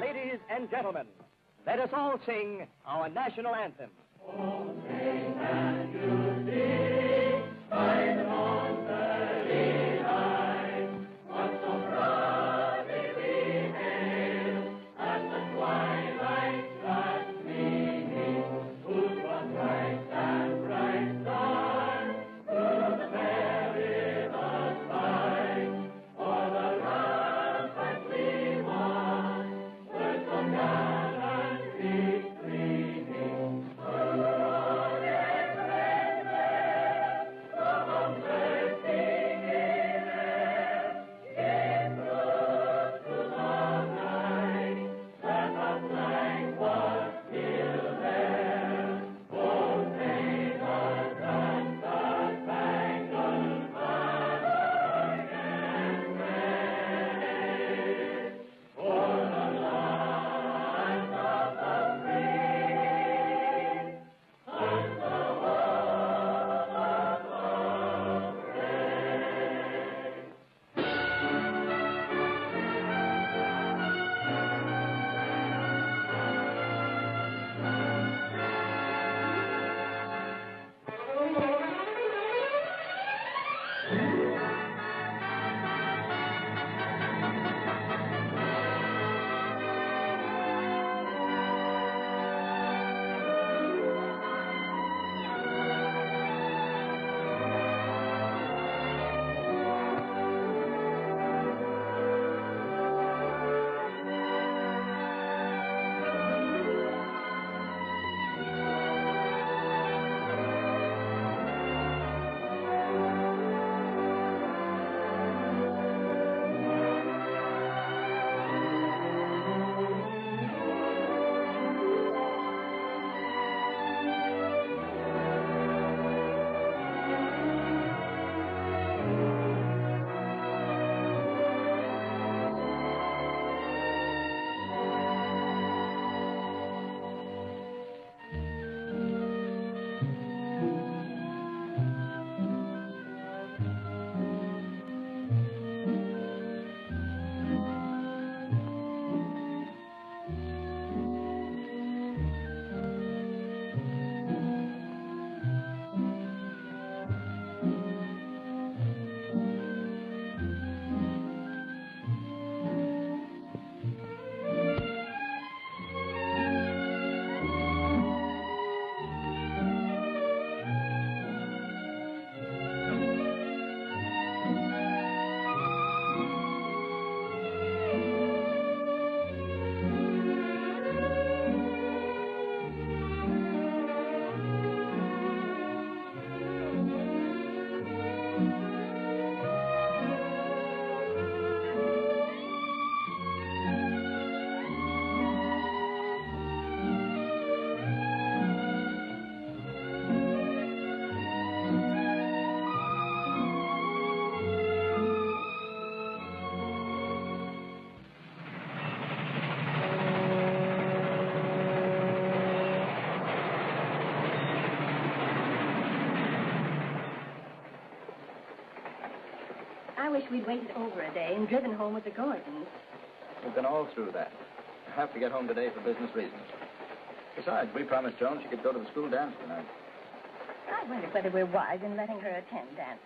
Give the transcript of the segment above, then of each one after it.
Ladies and gentlemen, let us all sing our national anthem. Oh, sing and you sing by the dawn's early light, what so proudly we hail at the twilight's last gleaming, whose one bright and bright star through the fair river's light, for the ramparts we won were so gallantly gleaming. I wish we'd waited over a day and driven home with the Gordons. We've been all through that. I have to get home today for business reasons. Besides, we promised Joan she could go to the school dance tonight. I wonder whether we're wise in letting her attend dances.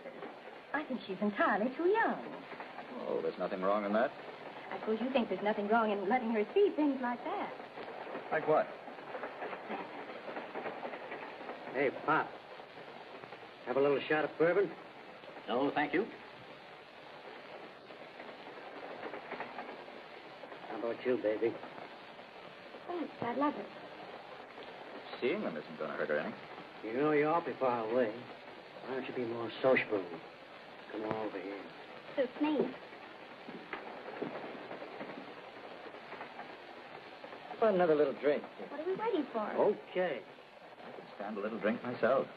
I think she's entirely too young. Oh, there's nothing wrong in that. I suppose you think there's nothing wrong in letting her see things like that. Like what? Hey, Pop. Have a little shot of bourbon? No, thank you. How about you, baby? Thanks, I'd love it. Seeing them isn't going to hurt her any. You know you're awfully far away. Why don't you be more sociable? Come on over here. Suits me. How about another little drink? What are we waiting for? Okay. I can stand a little drink myself.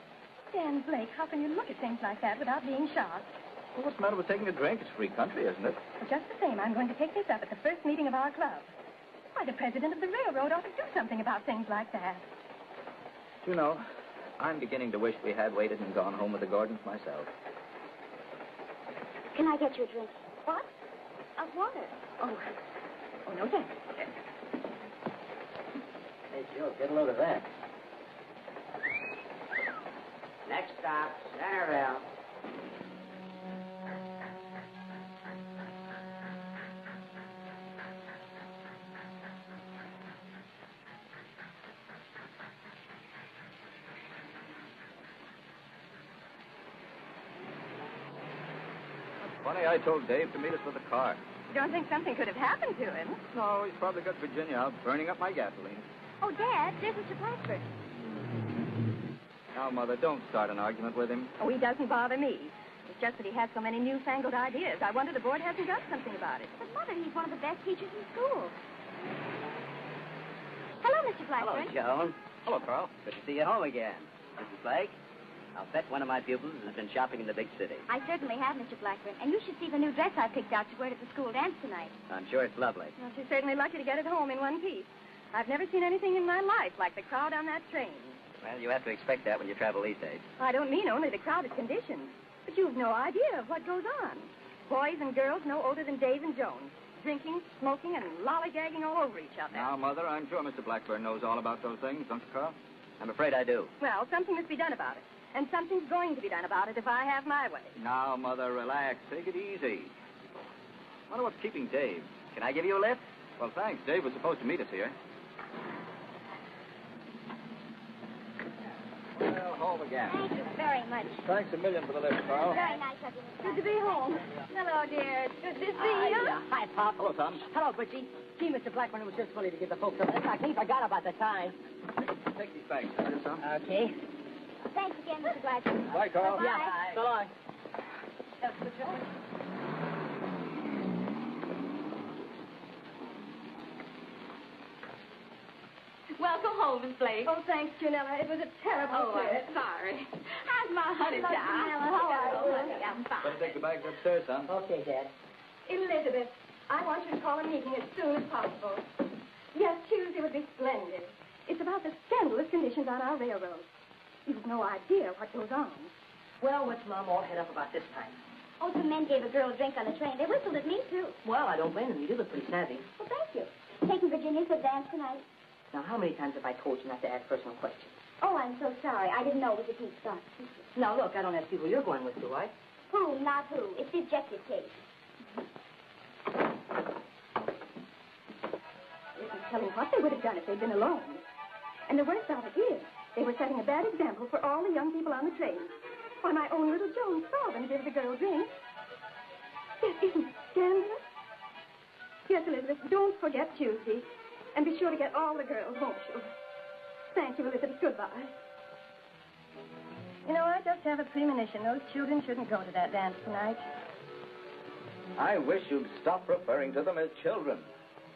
Dan Blake, how can you look at things like that without being shocked? Well, what's the matter with taking a drink? It's free country, isn't it? Well, just the same, I'm going to take this up at the first meeting of our club. Why, the president of the railroad ought to do something about things like that. You know, I'm beginning to wish we had waited and gone home with the Gordons myself. Can I get you a drink? What? Of water. Oh, no, thanks. Hey, Joe, get a load of that. Next stop, Centerville. Funny, I told Dave to meet us with a car. You don't think something could have happened to him? No, he's probably got Virginia out burning up my gasoline. Oh, Dad, there's Mr. Blackford. Now, Mother, don't start an argument with him. Oh, he doesn't bother me. It's just that he has so many newfangled ideas. I wonder the board hasn't got something about it. But, Mother, he's one of the best teachers in school. Hello, Mr. Blackburn. Hello, Joan. Hello, Carl. Good to see you home again. Mrs. Blake, I'll bet one of my pupils has been shopping in the big city. I certainly have, Mr. Blackburn. And you should see the new dress I picked out to wear at the school dance tonight. I'm sure it's lovely. Well, she's certainly lucky to get it home in one piece. I've never seen anything in my life like the crowd on that train. Well, you have to expect that when you travel these days. I don't mean only the crowded conditions, but you've no idea of what goes on. Boys and girls no older than Dave and Joan, drinking, smoking, and lollygagging all over each other. Now, Mother, I'm sure Mr. Blackburn knows all about those things, don't you, Carl? I'm afraid I do. Well, something must be done about it. And something's going to be done about it if I have my way. Now, Mother, relax. Take it easy. Wonder what's keeping Dave. Can I give you a lift? Well, thanks. Dave was supposed to meet us here. Well, home again. Thank you very much. Thanks a million for the lift, Carl. Very nice of you, Mr. Good to be home. Hello, dear. It's good to see you. Hi, Pop. Hello, Tom. Hello, Bridgie. Gee, Mr. Blackburn was just willing to give the folks a lift. I clean forgot about the time. Take these bags, Tom. Okay. Thanks again, Mr. Blackburn. Bye, Carl. Bye. Yeah, so long. Welcome home, Miss Blake. Oh, thanks, Janella. It was a terrible trip. I'm sorry. How's my honey Hello, child? Janella. How are you? Honey, I'm fine. Better take the bags upstairs, son. Okay, Dad. Elizabeth, I want you to call a meeting as soon as possible. Yes, Tuesday would be splendid. It's about the scandalous conditions on our railroad. You've no idea what goes on. Well, what's Mom all head up about this time? Oh, some men gave a girl a drink on the train. They whistled at me, too. Well, I don't blame them. You do look pretty snazzy. Well, thank you. Taking Virginia to the dance tonight? Now, how many times have I told you not to ask personal questions? Oh, I'm so sorry. I didn't know it was a deep start. Now, look, I don't ask people you're going with, do I? Who, not who. It's the objective case. Isn't telling what they would have done if they'd been alone. And the worst of it is, they were setting a bad example for all the young people on the train. Why, my own little Joan saw them give the girl drink. That isn't scandalous. Yes, Elizabeth, don't forget Tuesday. And be sure to get all the girls, won't you? Thank you, Elizabeth. Goodbye. You know, I just have a premonition. Those children shouldn't go to that dance tonight. I wish you'd stop referring to them as children.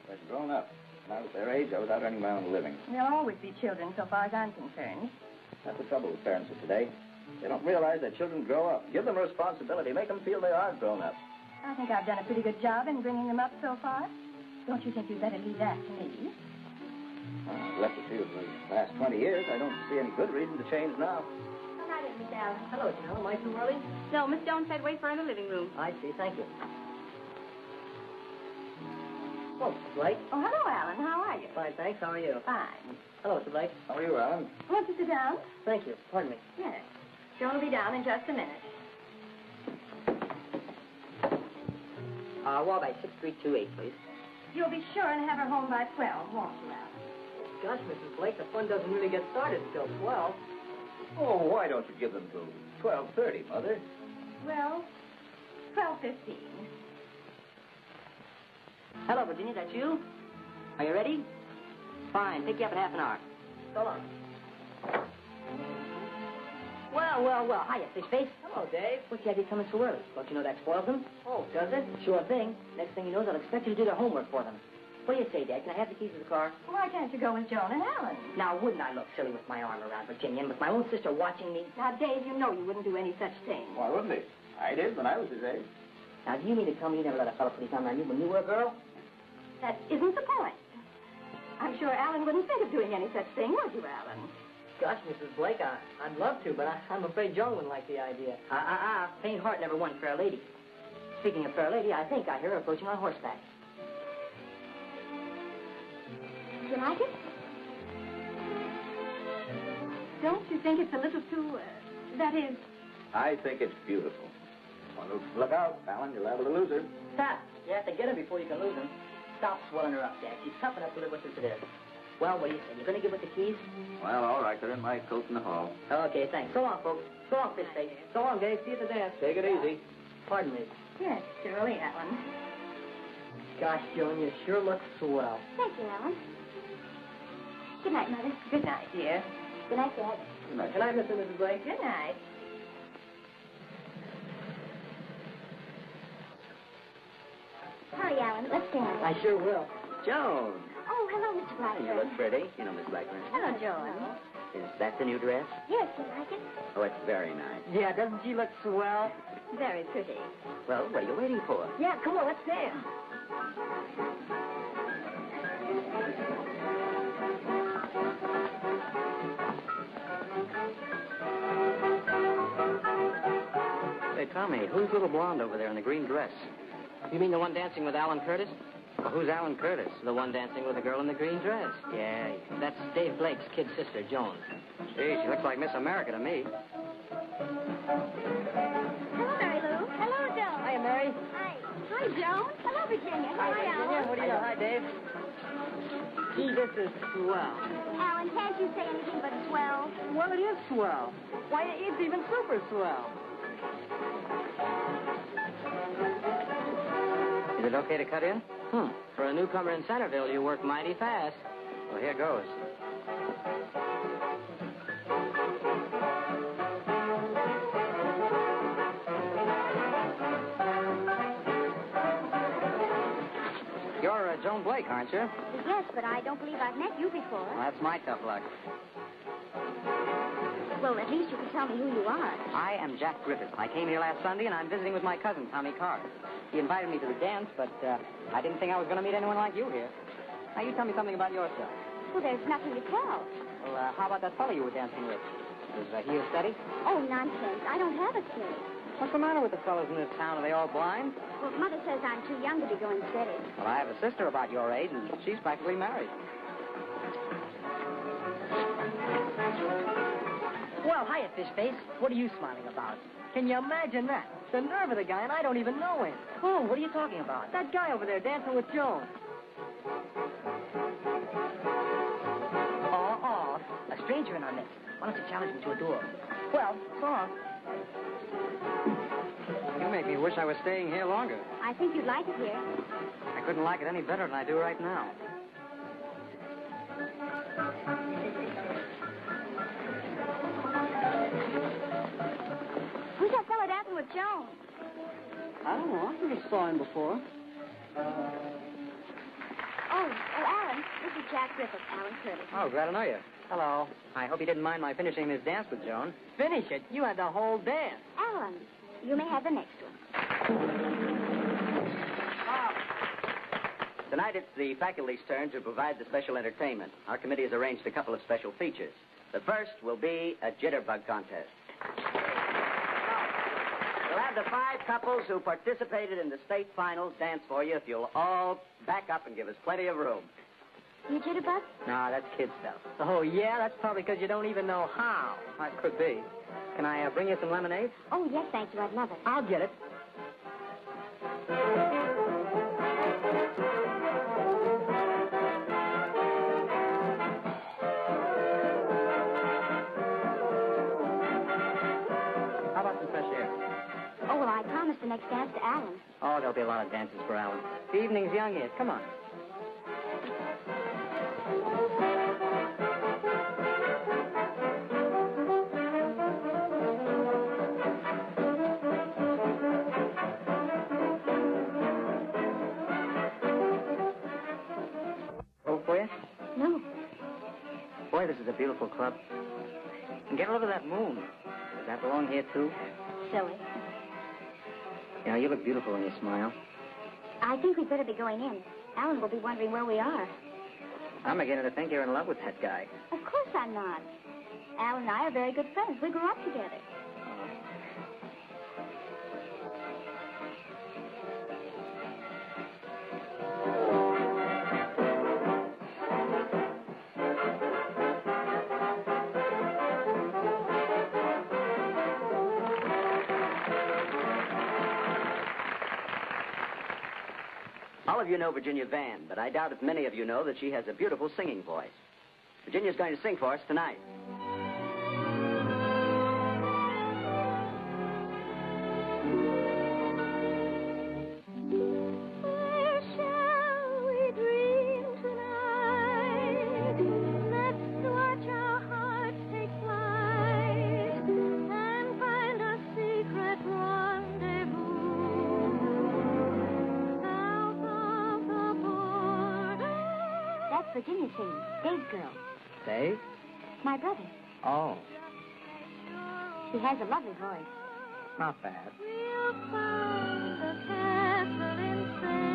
They're grown up. When I was their age, I was out earning my own living. They'll always be children, so far as I'm concerned. That's the trouble with parents of today. They don't realize that children grow up. Give them responsibility. Make them feel they are grown up. I think I've done a pretty good job in bringing them up so far. Don't you think you'd better leave that to me? I've left the field for the last 20 years. I don't see any good reason to change now. Hi, Miss Allen. Hello, Janelle. Am I too early? No, Miss Jones said wait for her in the living room. I see. Thank you. Oh, Mr. Blake. Oh, hello, Alan. How are you? Fine, thanks. How are you? Fine. Hello, Mr. Blake. How are you, Alan? Want to sit down? Thank you. Pardon me. Yes. Joan will be down in just a minute. Wabash, 6328, please. You'll be sure and have her home by 12, won't you, Alan? Gosh, Mrs. Blake, the fun doesn't really get started until 12. Oh, why don't you give them till 12:30, Mother? Well, 12:15. Hello, Virginia. That's you? Are you ready? Fine. Pick you up in half an hour. So long. Well. Hiya, fish face. Hello, Dave. What's the idea coming so early? Don't you know that spoils them? Oh, does it? Sure thing. Next thing you know, they'll expect you to do their homework for them. What do you say, Dad? Can I have the keys to the car? Why can't you go with Joan and Alan? Now, wouldn't I look silly with my arm around Virginia and with my own sister watching me? Now, Dave, you know you wouldn't do any such thing. Why wouldn't he? I did when I was his age. Now, do you mean to tell me you never let a fellow put his arm around you when you were a girl? That isn't the point. I'm sure Alan wouldn't think of doing any such thing, would you, Alan? Gosh, Mrs. Blake, I'd love to, but I'm afraid Joan wouldn't like the idea. Faint heart never won fair lady. Speaking of fair lady, I think I hear her approaching on horseback. you like it? Don't you think it's a little too, that is... I think it's beautiful. Well, look out, Alan. You're liable to lose her. Stop. You have to get her before you can lose her. Stop swelling her up, Dad. She's tough enough to live with us as it is. Well, what do you say? You going to give us the keys? Well, all right. They're in my coat in the hall. Okay, thanks. So long, folks. So long, Fish Face. So long, Dave. See you at the dance. Take it easy. Pardon me. Yes, surely, Alan. Gosh, Joan, you sure look swell. Thank you, Alan. Good night, Mother. Good night, dear. Good night, Dad. Good night. Good night, Mr. and Mrs. Blake. Good night. Hurry, Alan. Let's dance. I sure will. Joan. Oh, hello, Mr. Blackburn. You look pretty. You know, Miss Blackburn. Hello, Joan. Is that the new dress? Yes, you like it? Oh, it's very nice. Yeah, doesn't she look swell? Very pretty. Well, what are you waiting for? Yeah, come on, let's dance. Say, Tommy, who's little blonde over there in the green dress? You mean the one dancing with Alan Curtis? Well, who's Alan Curtis? The one dancing with the girl in the green dress. Yeah. That's Dave Blake's kid sister, Joan. Gee, she looks like Miss America to me. Hello, Mary Lou. Hello, Joan. Hiya, Mary. Hi. Hi, Joan. Hello, Virginia. Hi, Virginia. What do you know? Hi, Dave. Gee, this is swell. Alan, can't you say anything but swell? Well, it is swell. Why, it's even super swell. Is it okay to cut in? For a newcomer in Centerville, you work mighty fast. Well, here goes. You're Joan Blake, aren't you? Yes, but I don't believe I've met you before. Well, that's my tough luck. Well, at least you can tell me who you are. I am Jack Griffith. I came here last Sunday, and I'm visiting with my cousin, Tommy Carr. He invited me to the dance, but I didn't think I was going to meet anyone like you here. Now, you tell me something about yourself. Well, there's nothing to tell. Well, how about that fellow you were dancing with? Is he a steady? Oh, nonsense. I don't have a steady. What's the matter with the fellows in this town? Are they all blind? Well, Mother says I'm too young to be going steady. Well, I have a sister about your age, and she's practically married. Well, hiya, Fish Face. What are you smiling about? Can you imagine that? The nerve of the guy, and I don't even know him. Oh, what are you talking about? That guy over there dancing with Joan. Oh, a stranger in our midst. Why don't you challenge him to a duel? Well, so long. You make me wish I was staying here longer. I think you'd like it here. I couldn't like it any better than I do right now. Who's that fellow dancing with Joan? I don't know. I think I saw him before. Oh, Alan. This is Jack Griffith, Alan Curtis. Oh, glad to know you. Hello. I hope you didn't mind my finishing this dance with Joan. Finish it. You had the whole dance. Alan, you may have the next one. Tonight it's the faculty's turn to provide the special entertainment. Our committee has arranged a couple of special features. The first will be a jitterbug contest. We'll have the 5 couples who participated in the state finals dance for you if you'll all back up and give us plenty of room. You jitterbug? No, that's kid stuff. Oh, yeah? That's probably because you don't even know how. That could be. Can I bring you some lemonade? Oh, yes, thank you. I'd love it. I'll get it. How about some fresh air? Oh, well, I promised the next dance to Alan. Oh, there'll be a lot of dances for Alan. The evening's young yet. Come on. Oh, for you? No. Boy, this is a beautiful club. And get a look at that moon. Does that belong here, too? Silly. You know, you look beautiful when you smile. I think we'd better be going in. Alan will be wondering where we are. I'm beginning to think you're in love with that guy. Of course I'm not. Alan and I are very good friends. We grew up together. All of you know Virginia Van, but I doubt if many of you know that she has a beautiful singing voice. Virginia's going to sing for us tonight. Where shall we dream tonight? Let's watch our hearts take flight and find a secret rendezvous south of the border. That's Virginia singing. Dave's girl. Dave? My brother. Oh, He has a lovely voice. not bad. We'll find a castle in Spain.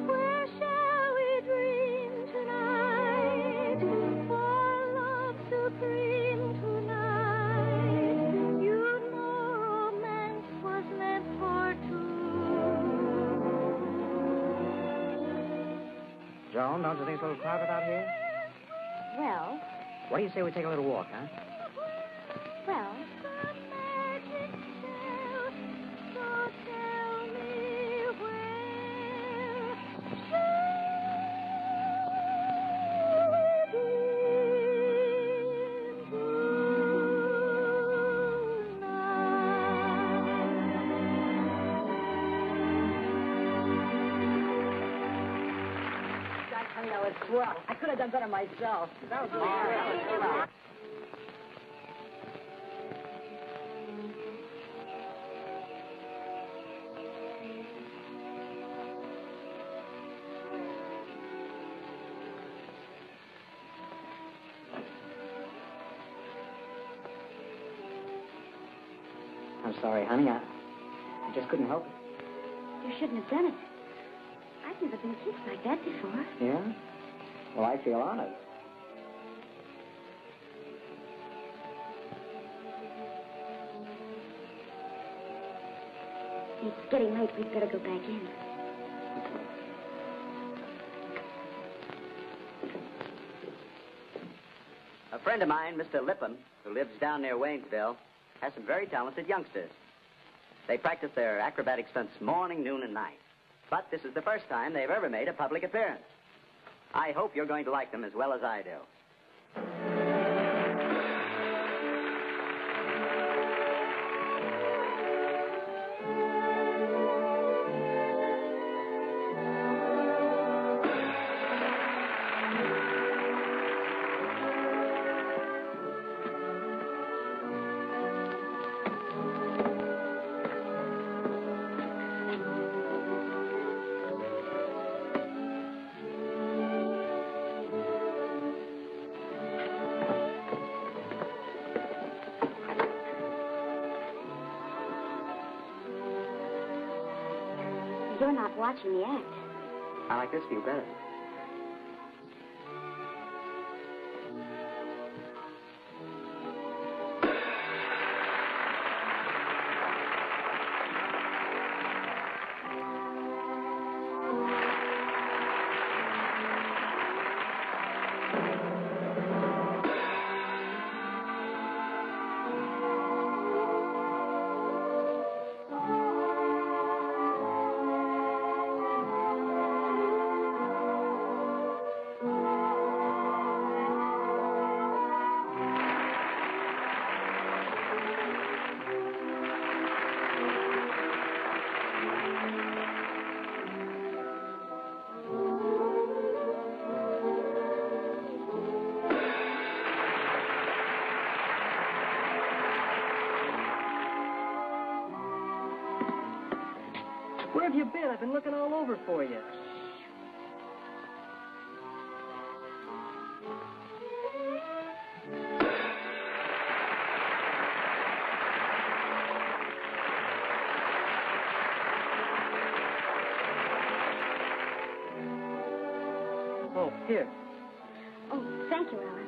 Where shall we dream tonight? For love supreme tonight. You know romance was meant for two. Joan, don't you think it's a little crowded out here? Well, What do you say we take a little walk, huh? well, Magic spell, so tell me where shall we dream Gosh, honey, that was swell. I could have done better myself. That was really swell. I'm sorry, honey. I just couldn't help it. you shouldn't have done it. I've never been kissed like that before. Yeah? Well, I feel honored. It's getting late. We'd better go back in. A friend of mine, Mr. Lippin, who lives down near Waynesville, has some very talented youngsters. They practice their acrobatic stunts morning, noon, and night. But this is the first time they've ever made a public appearance. I hope you're going to like them as well as I do. You're not watching the act. I like this view better. Where have you been? I've been looking all over for you. Oh, here. Oh, thank you, Alan.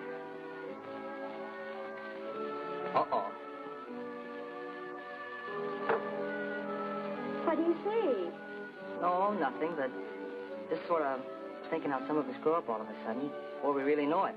Uh-oh. What do you say? No, nothing, but just sort of thinking how some of us grow up all of a sudden before we really know it.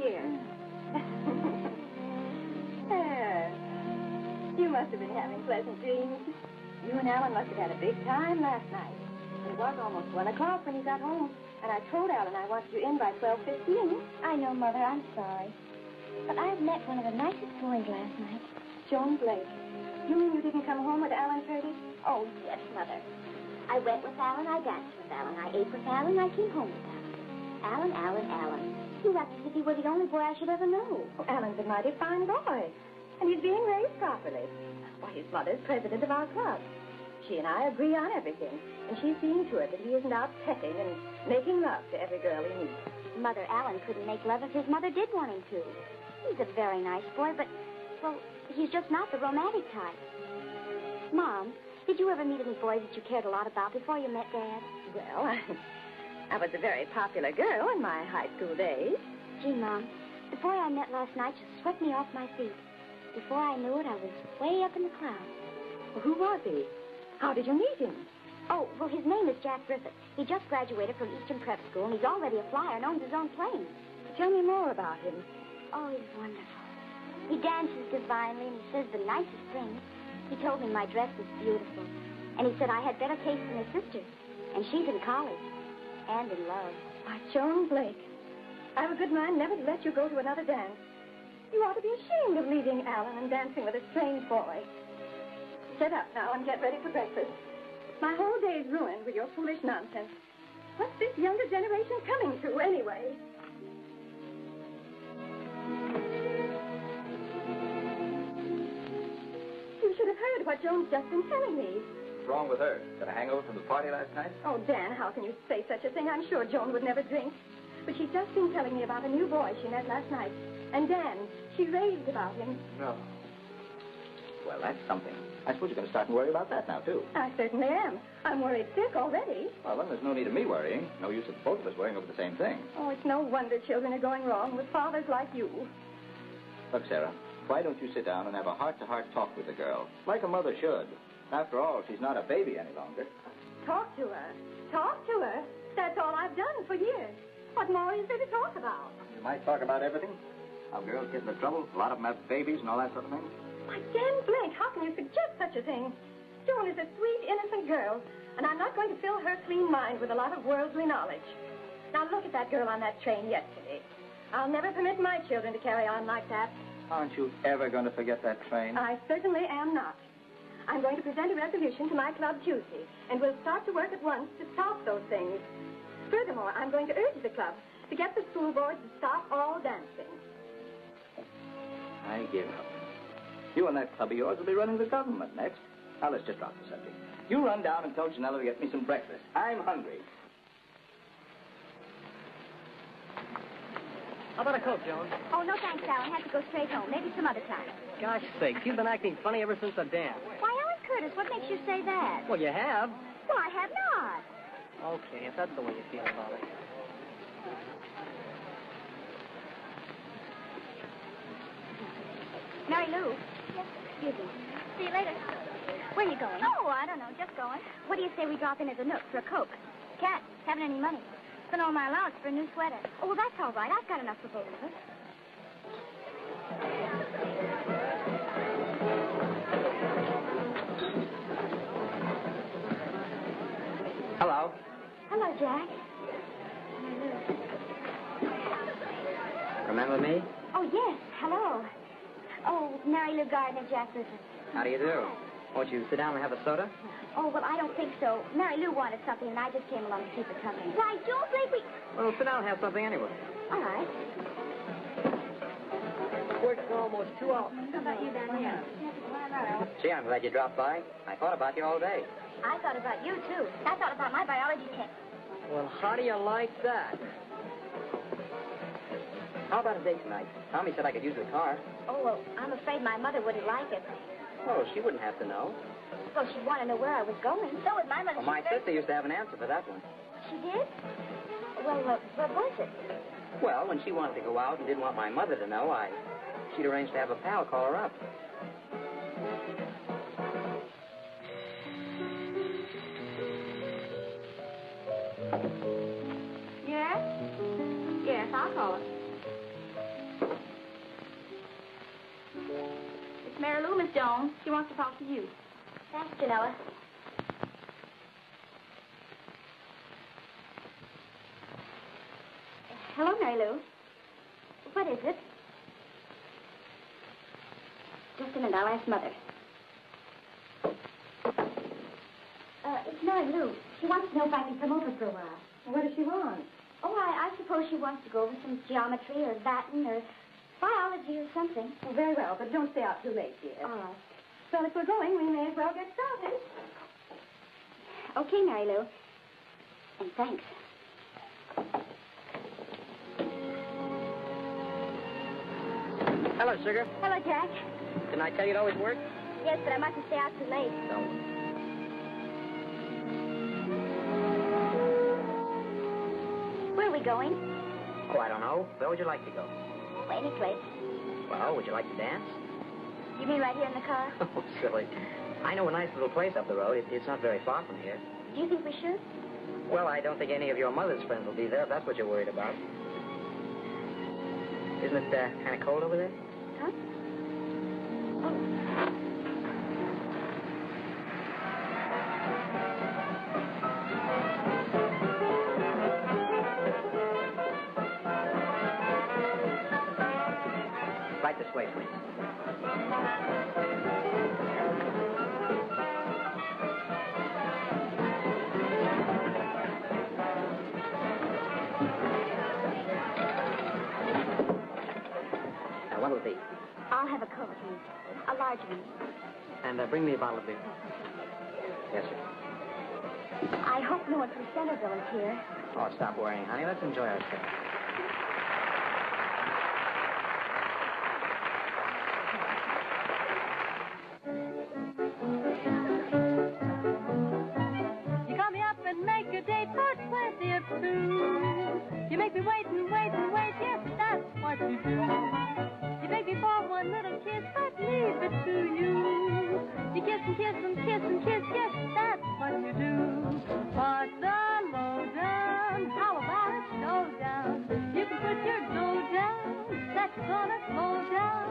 dear. You must have been having pleasant dreams. You and Alan must have had a big time last night. It was almost 1 o'clock when you got home, and I told Alan I wanted you in by 12:15. I know, Mother. I'm sorry. But I've met one of the nicest boys last night. Joan Blake. You mean you didn't come home with Alan Curtis? Oh, yes, Mother. I went with Alan, I danced with Alan, I ate with Alan, I came home with Alan. Alan. You act as if he were the only boy I should ever know. Oh, Alan's a mighty fine boy, and he's being raised properly. Why, his mother's president of our club. She and I agree on everything, and she's seeing to it that he isn't out petting and making love to every girl he meets. Mother, Alan couldn't make love if his mother did want him to. He's a very nice boy, but, well, he's just not the romantic type. Mom, did you ever meet any boys that you cared a lot about before you met Dad? Well, I was a very popular girl in my high school days. Gee, Mom, the boy I met last night just swept me off my feet. Before I knew it, I was way up in the clouds. Well, who was he? How did you meet him? Oh, well, his name is Jack Griffith. He just graduated from Eastern Prep School, and he's already a flyer and owns his own plane. Tell me more about him. Oh, he's wonderful. He dances divinely, and he says the nicest things. He told me my dress was beautiful, and he said I had better taste than his sister, and she's in college and in love. Why, Joan Blake, I have a good mind never to let you go to another dance. You ought to be ashamed of leaving Alan and dancing with a strange boy. Sit up now and get ready for breakfast. My whole day's ruined with your foolish nonsense. What's this younger generation coming to, anyway? You should have heard what Joan's just been telling me. What's wrong with her? Got a hangover from the party last night? Oh, Dan, how can you say such a thing? I'm sure Joan would never drink. But she's just been telling me about a new boy she met last night. And Dan, she raved about him. No. Well, that's something. I suppose you're going to start and worry about that now, too. I certainly am. I'm worried sick already. Well, then there's no need of me worrying. No use of both of us worrying over the same thing. Oh, it's no wonder children are going wrong with fathers like you. Look, Sarah, why don't you sit down and have a heart-to-heart talk with the girl, like a mother should? After all, she's not a baby any longer. Talk to her. Talk to her. That's all I've done for years. What more is there to talk about? You might talk about everything. How girls get into trouble. A lot of them have babies and all that sort of thing. Why, Dan Blake, how can you suggest such a thing? Joan is a sweet, innocent girl, and I'm not going to fill her clean mind with a lot of worldly knowledge. Now, look at that girl on that train yesterday. I'll never permit my children to carry on like that. Aren't you ever going to forget that train? I certainly am not. I'm going to present a resolution to my club Tuesday, and we'll start to work at once to stop those things. Furthermore, I'm going to urge the club to get the school board to stop all dancing. I give up. You and that club of yours will be running the government next. Now, let's just drop the subject. You run down and tell Janella to get me some breakfast. I'm hungry. How about a Coke, Joan? Oh, no thanks, Alan. I have to go straight home. Maybe some other time. Gosh sakes, you've been acting funny ever since the dance. Why, Alan Curtis, what makes you say that? Well, you have. Well, I have not. Okay, if that's the way you feel about it. Mary Lou. Yes, excuse me. See you later. Where are you going? Oh, I don't know. Just going. What do you say we drop in at the Nook for a Coke? Can't. Haven't any money. Spent all my allowance for a new sweater. Oh, well, that's all right. I've got enough for both of us. Hello. Hello, Jack. Remember me? Oh, yes. Hello. Oh, Mary Lou Gardner, Jack Griffith. How do you do? Won't you sit down and have a soda? Oh, well, I don't think so. Mary Lou wanted something, and I just came along to keep her company. Why, Joe Blake, Well, sit down and have something anyway. All right. Worked for almost 2 hours. How about you down here? Gee, I'm glad you dropped by. I thought about you all day. I thought about you, too. I thought about my biology test. Well, how do you like that? How about a date tonight? Tommy said I could use the car. Oh, well, I'm afraid my mother wouldn't like it. Oh, she wouldn't have to know. Well, she'd want to know where I was going. So would my mother. Well, my sister used to have an answer for that one. She did? Well, what was it? Well, when she wanted to go out and didn't want my mother to know, she'd arranged to have a pal call her up. Yes? Yes, I'll call her. Mary Lou, Miss Jones. She wants to talk to you. Thanks, Janella. Hello, Mary Lou. What is it? Just a minute, I'll ask Mother. It's Mary Lou. She wants to know if I can come over for a while. What does she want? Oh, I suppose she wants to go over some geometry or Latin or biology or something. Oh, very well, but don't stay out too late, dear. All right. Well, if we're going, we may as well get started. Okay, Mary Lou. And thanks. Hello, sugar. Hello, Jack. Didn't I tell you it always worked? Yes, but I mustn't stay out too late. No. Where are we going? Oh, I don't know. Where would you like to go? Any place. Well, would you like to dance? You mean right here in the car? Oh, silly. I know a nice little place up the road. It's not very far from here. Do you think we should? Well, I don't think any of your mother's friends will be there, if that's what you're worried about. Isn't it kind of cold over there? Huh? Oh. Right this way, please. Now, what will it be? I'll have a Coke, please. A large one. And bring me a bottle of beer. Yes, sir. I hope no one from Centerville is here. Oh, stop worrying, honey. Let's enjoy ourselves. You call me up and make a date for 20 of 2. You make me wait and wait and wait, yes, that's what you do. You beg me for one little kiss, but leave it to you. You kiss and kiss and kiss and kiss, yes, that's what you do. But the lowdown, how about a showdown? You can put your dough down, that's gonna slow down.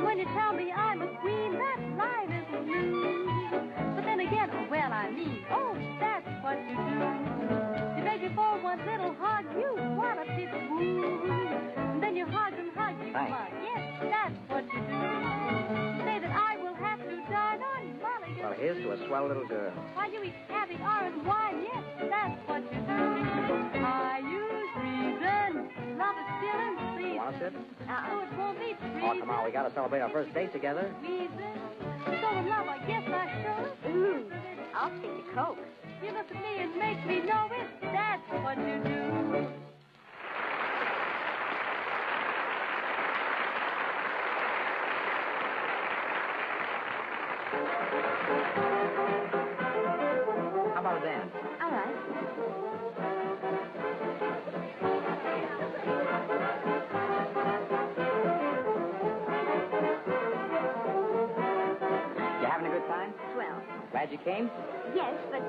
When you tell me I'm a queen, that line isn't new. But then again, oh, well, I mean, oh, that's what you do. You beg me for one little hug, you want a pitch woo. And then you hug and hug, you Thanks. mug. Yes, that's what you do. You say that I will have to dine on mulligan. Well, here's to a swell little girl. While you eat cabbage, orange wine, yes, that's what you do. I use reason, love is still in season. You want a sip? So it won't be treason. Oh, come on. We got to celebrate our first date together. Reason, so in love, I guess I should. Ooh, I'll stick to Coke. You look at me and make me know it, that's what you do. How about a dance? All right. You having a good time? Swell. Glad you came? Yes, but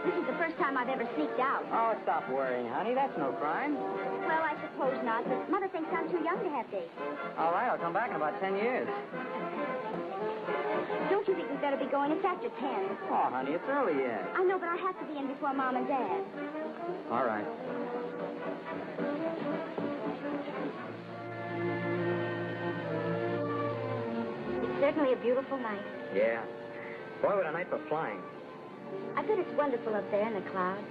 this is the first time I've ever sneaked out. Oh, stop worrying, honey. That's no crime. Well, I suppose not, but Mother thinks I'm too young to have dates. All right, I'll come back in about 10 years. Don't you think we'd better be going? It's after 10. Oh, honey, it's early yet. I know, but I have to be in before Mom and Dad. All right. It's certainly a beautiful night. Yeah. Boy, what a night for flying. I bet it's wonderful up there in the clouds.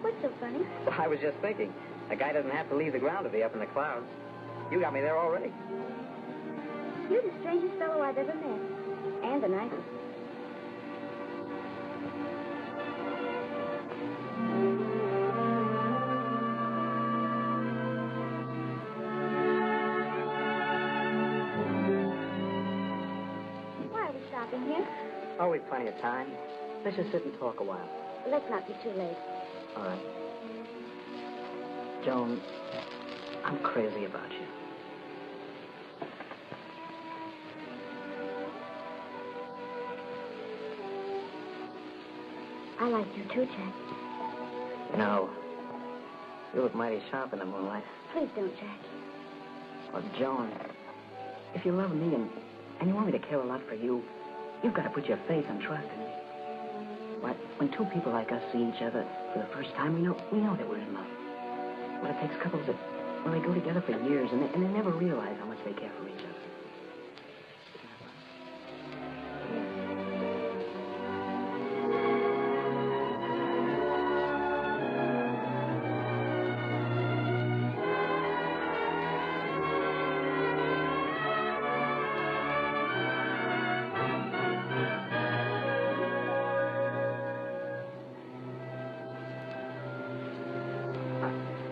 What's so funny? Well, I was just thinking. A guy doesn't have to leave the ground to be up in the clouds. You got me there already. You're the strangest fellow I've ever met. And the nicest. Why are we stopping here? Oh, we've plenty of time. Let's just sit and talk a while. Let's not be too late. All right. Joan, I'm crazy about you. I like you too, Jack. No. You look mighty sharp in the moonlight. Please don't, Jack. Oh, Joan, if you love me and And you want me to care a lot for you, you've got to put your faith and trust in me. Why, when two people like us see each other for the first time, we know that we're in love. Well, it takes couples that, well, they go together for years, and they never realize how much they care for each other.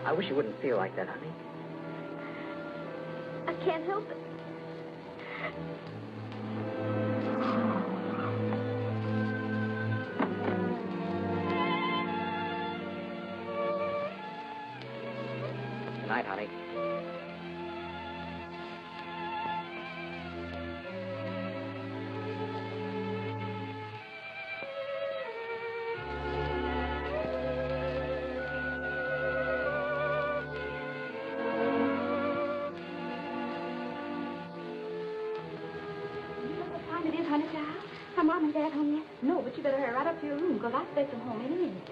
I wish you wouldn't feel like that, honey. I can't help it. Good night, honey. Honey, child? Are Mom and Dad home yet? No, but you better hurry right up to your room, because I expect them home any minute.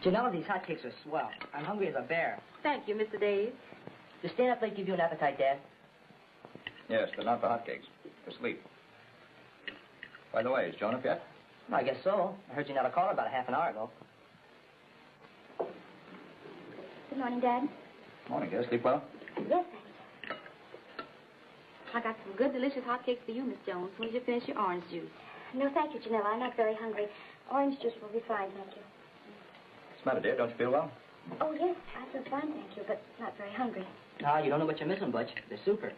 Janelle, these hotcakes are swell. I'm hungry as a bear. Thank you, Mr. Days. Does staying up late give you an appetite, Dad? Yes, but not for hotcakes. For sleep. By the way, is Joan up yet? I guess so. I heard Janelle call her about a half an hour ago. Good morning, Dad. Morning, dear. Sleep well? Yes, thanks. I got some good, delicious hotcakes for you, Miss Jones. When did you finish your orange juice? No, thank you, Janella. I'm not very hungry. Orange juice will be fine, thank you. What's the matter, dear? Don't you feel well? Oh, yes, I feel fine, thank you, but not very hungry. Ah, you don't know what you're missing, Butch. They're super.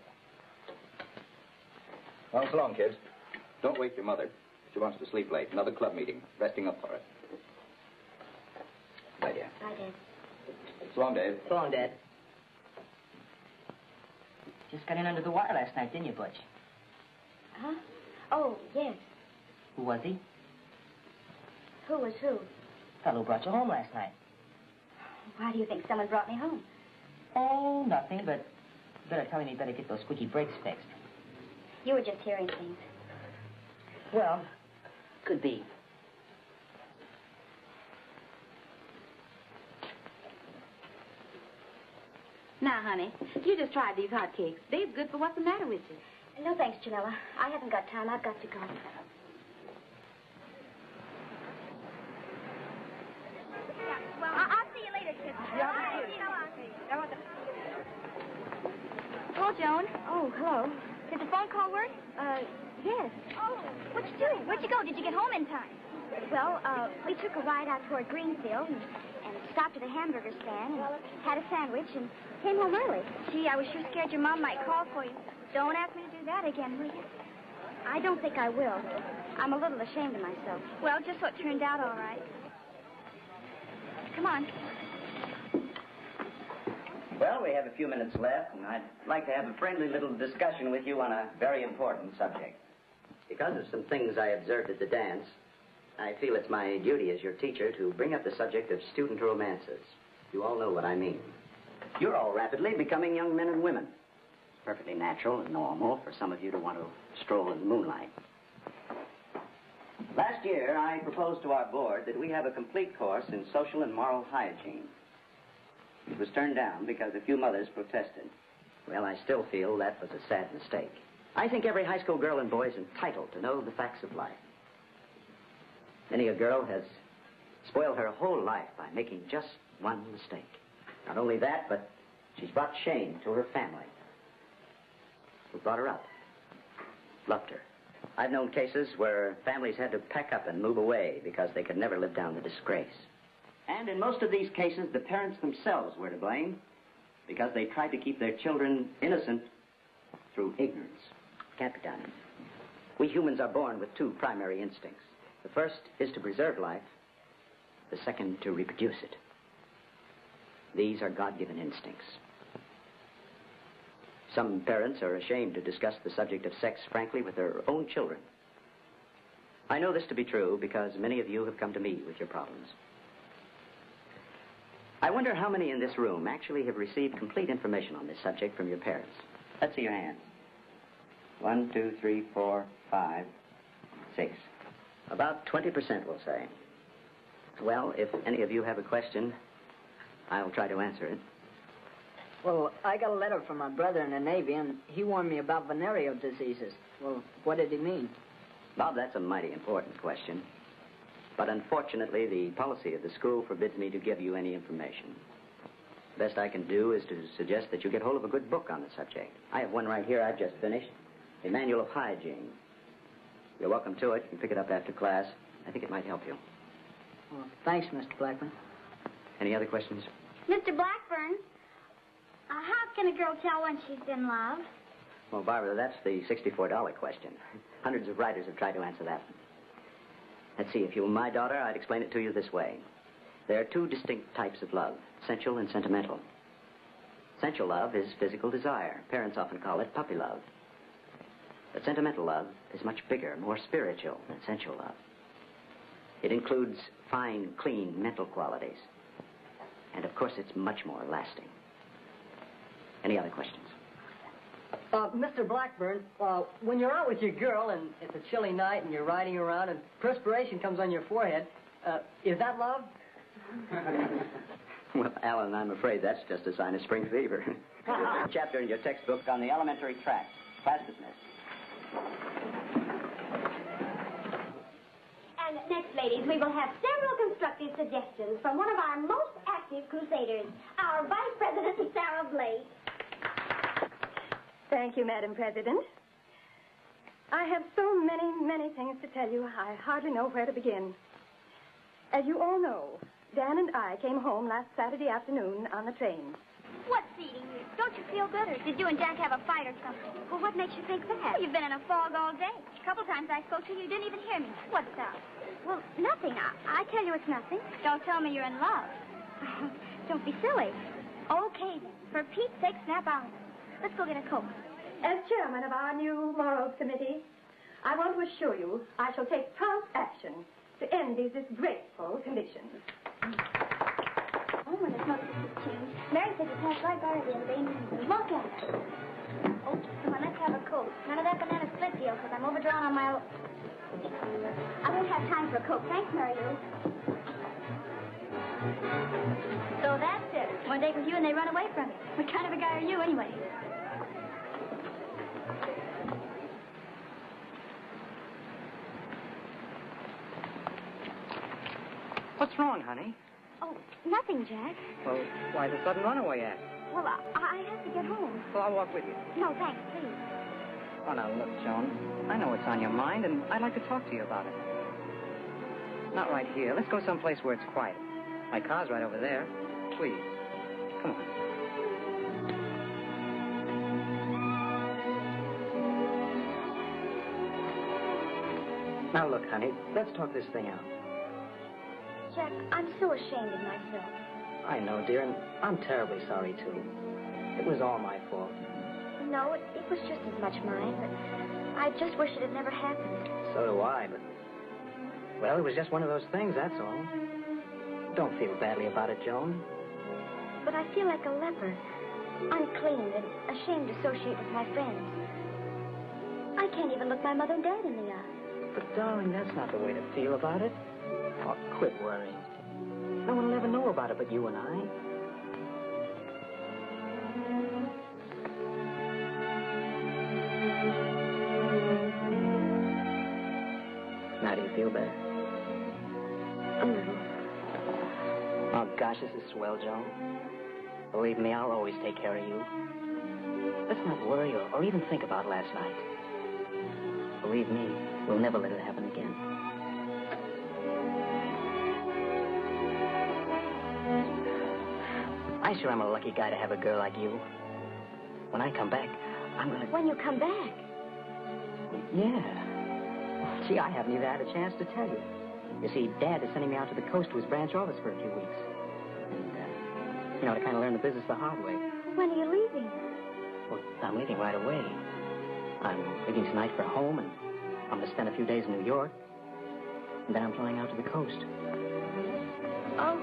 Well, so long, kids. Don't wake your mother. She wants to sleep late. Another club meeting. Resting up for it. Bye, dear. Bye, Dad. So long, Dave. So long, Dad. Just got in under the wire last night, didn't you, Butch? Huh? Oh, yes. Who was he? Who was who? Fellow who brought you home last night. Why do you think someone brought me home? Oh, nothing, but better tell him he better get those squeaky brakes fixed. You were just hearing things. Well, could be. Now, honey, you just tried these hotcakes. They're good for what's the matter with you. No, thanks, Janella. I haven't got time. I've got to go. Well, I'll see you later, Kid. Hello, Joan. Oh, hello. Did the phone call work? Yes. Oh, what'd you do? Where'd you go? Did you get home in time? Well, we took a ride out toward Greenfield and stopped at a hamburger stand and had a sandwich and came home early. Gee, I was sure scared your mom might call for you. Don't ask me to do that again, will you? I don't think I will. I'm a little ashamed of myself. Well, just so it turned out all right. Come on. Well, we have a few minutes left, and I'd like to have a friendly little discussion with you on a very important subject. Because of some things I observed at the dance, I feel it's my duty as your teacher to bring up the subject of student romances. You all know what I mean. You're all rapidly becoming young men and women. Perfectly natural and normal for some of you to want to stroll in the moonlight. Last year, I proposed to our board that we have a complete course in social and moral hygiene. It was turned down because a few mothers protested. Well, I still feel that was a sad mistake. I think every high school girl and boy is entitled to know the facts of life. Many a girl has spoiled her whole life by making just one mistake. Not only that, but she's brought shame to her family, who brought her up, loved her. I've known cases where families had to pack up and move away because they could never live down the disgrace. And in most of these cases, the parents themselves were to blame because they tried to keep their children innocent through ignorance. Can't be done. We humans are born with two primary instincts. The first is to preserve life. The second, to reproduce it. These are God-given instincts. Some parents are ashamed to discuss the subject of sex frankly with their own children. I know this to be true because many of you have come to me with your problems. I wonder how many in this room actually have received complete information on this subject from your parents. Let's see your hands. 1, 2, 3, 4, 5, 6. About 20%, we'll say. Well, if any of you have a question, I'll try to answer it. Well, I got a letter from my brother in the Navy, and he warned me about venereal diseases. Well, what did he mean? Bob, that's a mighty important question. But unfortunately, the policy of the school forbids me to give you any information. The best I can do is to suggest that you get hold of a good book on the subject. I have one right here I've just finished, a manual of hygiene. You're welcome to it. You can pick it up after class. I think it might help you. Well, thanks, Mr. Blackburn. Any other questions? Mr. Blackburn, how can a girl tell when she's in love? Well, Barbara, that's the $64 question. Hundreds of writers have tried to answer that. Let's see, if you were my daughter, I'd explain it to you this way. There are two distinct types of love, sensual and sentimental. Sensual love is physical desire. Parents often call it puppy love. But sentimental love is much bigger, more spiritual than sensual love. It includes fine, clean mental qualities. And, of course, it's much more lasting. Any other questions? Mr. Blackburn, when you're out with your girl and it's a chilly night and you're riding around and perspiration comes on your forehead, is that love? Well, Alan, I'm afraid that's just a sign of spring fever. Chapter in your textbook on the elementary tract. Class dismissed. And next, ladies, we will have several constructive suggestions from one of our most active crusaders, our Vice President, Sarah Blake. Thank you, Madam President. I have so many things to tell you, I hardly know where to begin. As you all know, Dan and I came home last Saturday afternoon on the train. What's eating you? Don't you feel good, or did you and Jack have a fight or something? Well, what makes you think that? Well, you've been in a fog all day. A couple times I spoke to you, you didn't even hear me. What's up? Well, nothing. I tell you it's nothing. Don't tell me you're in love. Don't be silly. Okay, then. For Pete's sake, snap out. Let's go get a Coke. As chairman of our new Morals Committee, I want to assure you I shall take prompt action to end these disgraceful conditions. Oh, when the smoke is tuned. Mary said you passed right by her the other day and look at her. Oh, come on, let's have a Coke. None of that banana split deal, because I'm overdrawn on my... I won't have time for a Coke. Thanks, Mary Lou. So that's it. One day with you and they run away from you. What kind of a guy are you, anyway? What's wrong, honey? Oh, nothing, Jack. Well, why the sudden runaway act? Well, I have to get home. Well, I'll walk with you. No, thanks, please. Oh, now, look, Joan. I know what's on your mind, and I'd like to talk to you about it. Not right here. Let's go someplace where it's quiet. My car's right over there. Please. Come on. Now, look, honey, let's talk this thing out. Jack, I'm so ashamed of myself. I know, dear, and I'm terribly sorry, too. It was all my fault. No, it was just as much mine, but I just wish it had never happened. So do I, but... Well, it was just one of those things, that's all. Don't feel badly about it, Joan. but I feel like a leper. Unclean and ashamed to associate with my friends. I can't even look my mother and dad in the eye. But, darling, that's not the way to feel about it. Oh, quit worrying. No one will ever know about it but you and I. Now, do you feel better? A little. Oh, gosh, this is swell, Joan. Believe me, I'll always take care of you. Let's not worry or even think about last night. Believe me, we'll never let it happen again. I sure am a lucky guy to have a girl like you. When I come back, I'm gonna... When you come back? Yeah. Gee, I haven't even had a chance to tell you. You see, Dad is sending me out to the coast to his branch office for a few weeks. And, to kind of learn the business the hard way. When are you leaving? Well, I'm leaving right away. I'm leaving tonight for home, and I'm going to spend a few days in New York. And then I'm flying out to the coast. Oh.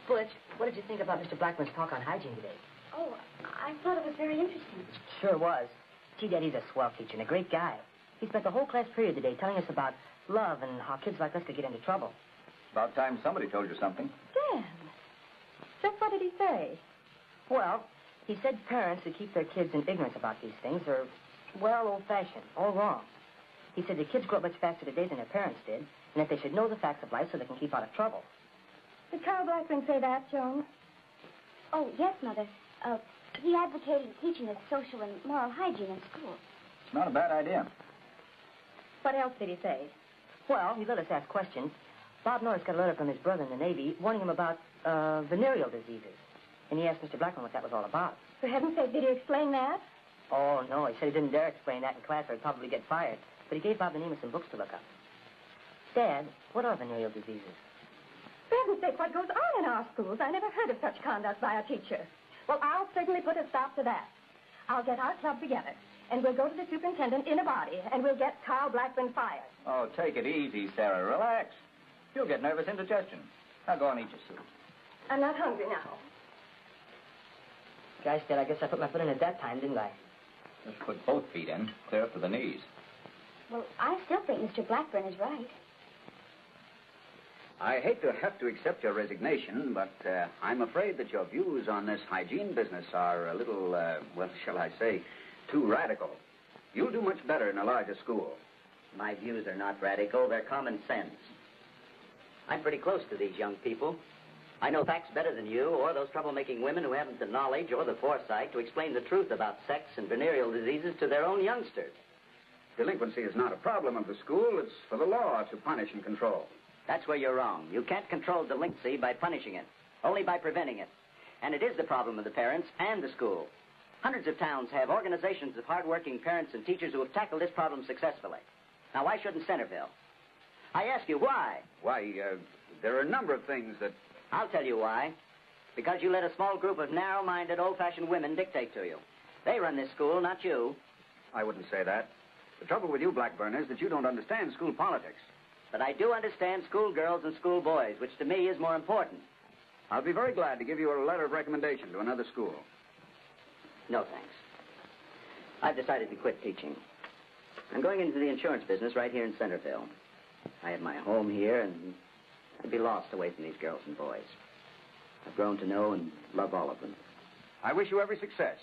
Butch, what did you think about Mr. Blackman's talk on hygiene today? Oh, I thought it was very interesting. Sure was. Gee, Dad, he's a swell teacher and a great guy. He spent the whole class period today telling us about love and how kids like us could get into trouble. About time somebody told you something. Dan, just what did he say? Well, he said parents who keep their kids in ignorance about these things are, well, old-fashioned, all wrong. He said the kids grow up much faster today than their parents did, and that they should know the facts of life so they can keep out of trouble. Did Carl Blackman say that, Joan? Oh, yes, Mother. He advocated teaching us social and moral hygiene in school. It's not a bad idea. What else did he say? Well, he let us ask questions. Bob Norris got a letter from his brother in the Navy warning him about venereal diseases. And he asked Mr. Blackman what that was all about. For heaven's sake, did he explain that? Oh, no, he said he didn't dare explain that in class or he'd probably get fired. But he gave Bob the name of some books to look up. Dad, what are venereal diseases? For heaven's sake, what goes on in our schools? I never heard of such conduct by a teacher. Well, I'll certainly put a stop to that. I'll get our club together, and we'll go to the superintendent in a body, and we'll get Carl Blackman fired. Oh, take it easy, Sarah. Relax. You'll get nervous indigestion. Now go and eat your soup. I'm not hungry now. Gosh, Dad, I guess I put my foot in at that time, didn't I? Just put both feet in, clear up to the knees. Well, I still think Mr. Blackburn is right. I hate to have to accept your resignation, but I'm afraid that your views on this hygiene business are a little, well, shall I say, too radical. You'll do much better in a larger school. My views are not radical, they're common sense. I'm pretty close to these young people. I know facts better than you or those troublemaking women who haven't the knowledge or the foresight to explain the truth about sex and venereal diseases to their own youngsters. Delinquency is not a problem of the school. It's for the law to punish and control. That's where you're wrong. You can't control delinquency by punishing it, only by preventing it. And it is the problem of the parents and the school. Hundreds of towns have organizations of hardworking parents and teachers who have tackled this problem successfully. Now, why shouldn't Centerville? I ask you, why? Why, there are a number of things that... I'll tell you why. Because you let a small group of narrow-minded, old-fashioned women dictate to you. They run this school, not you. I wouldn't say that. The trouble with you, Blackburn, is that you don't understand school politics. But I do understand schoolgirls and schoolboys, which to me is more important. I'll be very glad to give you a letter of recommendation to another school. No, thanks. I've decided to quit teaching. I'm going into the insurance business right here in Centerville. I have my home here, and I'd be lost away from these girls and boys. I've grown to know and love all of them. I wish you every success.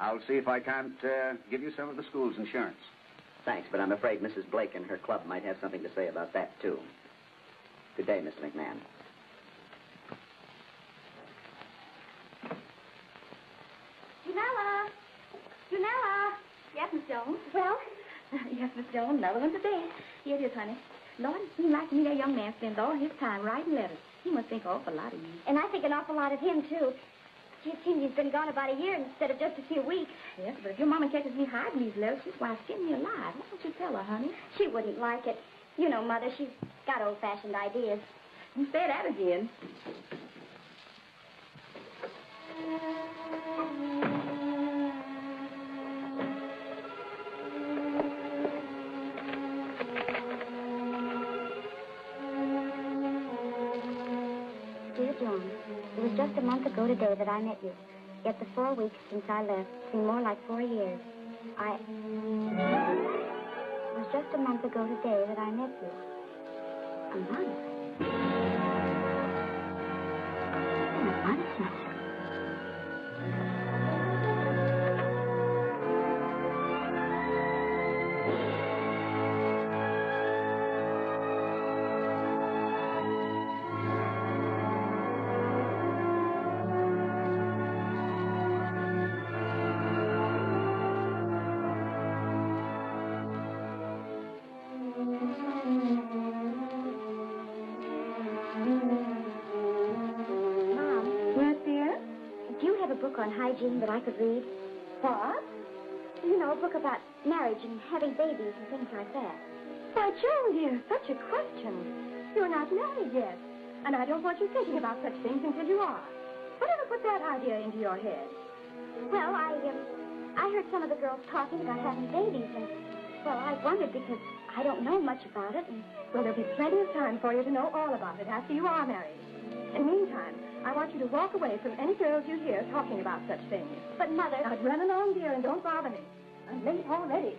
I'll see if I can't give you some of the school's insurance. Thanks, but I'm afraid Mrs. Blake and her club might have something to say about that, too. Good day, Mr. McMahon. Janella! Janella! Yes, Miss Jones? Well? Yes, Miss Jones, another one today. Here it is, honey. Lord, it seems like to me that young man spends all his time writing letters. He must think an awful lot of you. And I think an awful lot of him, too. It seems he's been gone about a year instead of just a few weeks. Yes, but if your mama catches me hiding these letters, she's why skin me alive. Why don't you tell her, honey? She wouldn't like it. You know, Mother, she's got old-fashioned ideas. You say that again. just a month ago today that I met you. Yet the 4 weeks since I left seem more like 4 years. It was just a month ago today that I met you. A month? In a month, Mother. On hygiene that I could read. What? You know, a book about marriage and having babies and things like that. Why, Joan, dear, such a question. You're not married yet, and I don't want you thinking about such things until you are. Whatever put that idea into your head? Well, I heard some of the girls talking about having babies, and, well, I wondered because I don't know much about it, and... Well, there'll be plenty of time for you to know all about it after you are married. And meantime, I want you to walk away from any girls you hear talking about such things. But, Mother... Now, run along, dear, and don't bother me. I'm late already.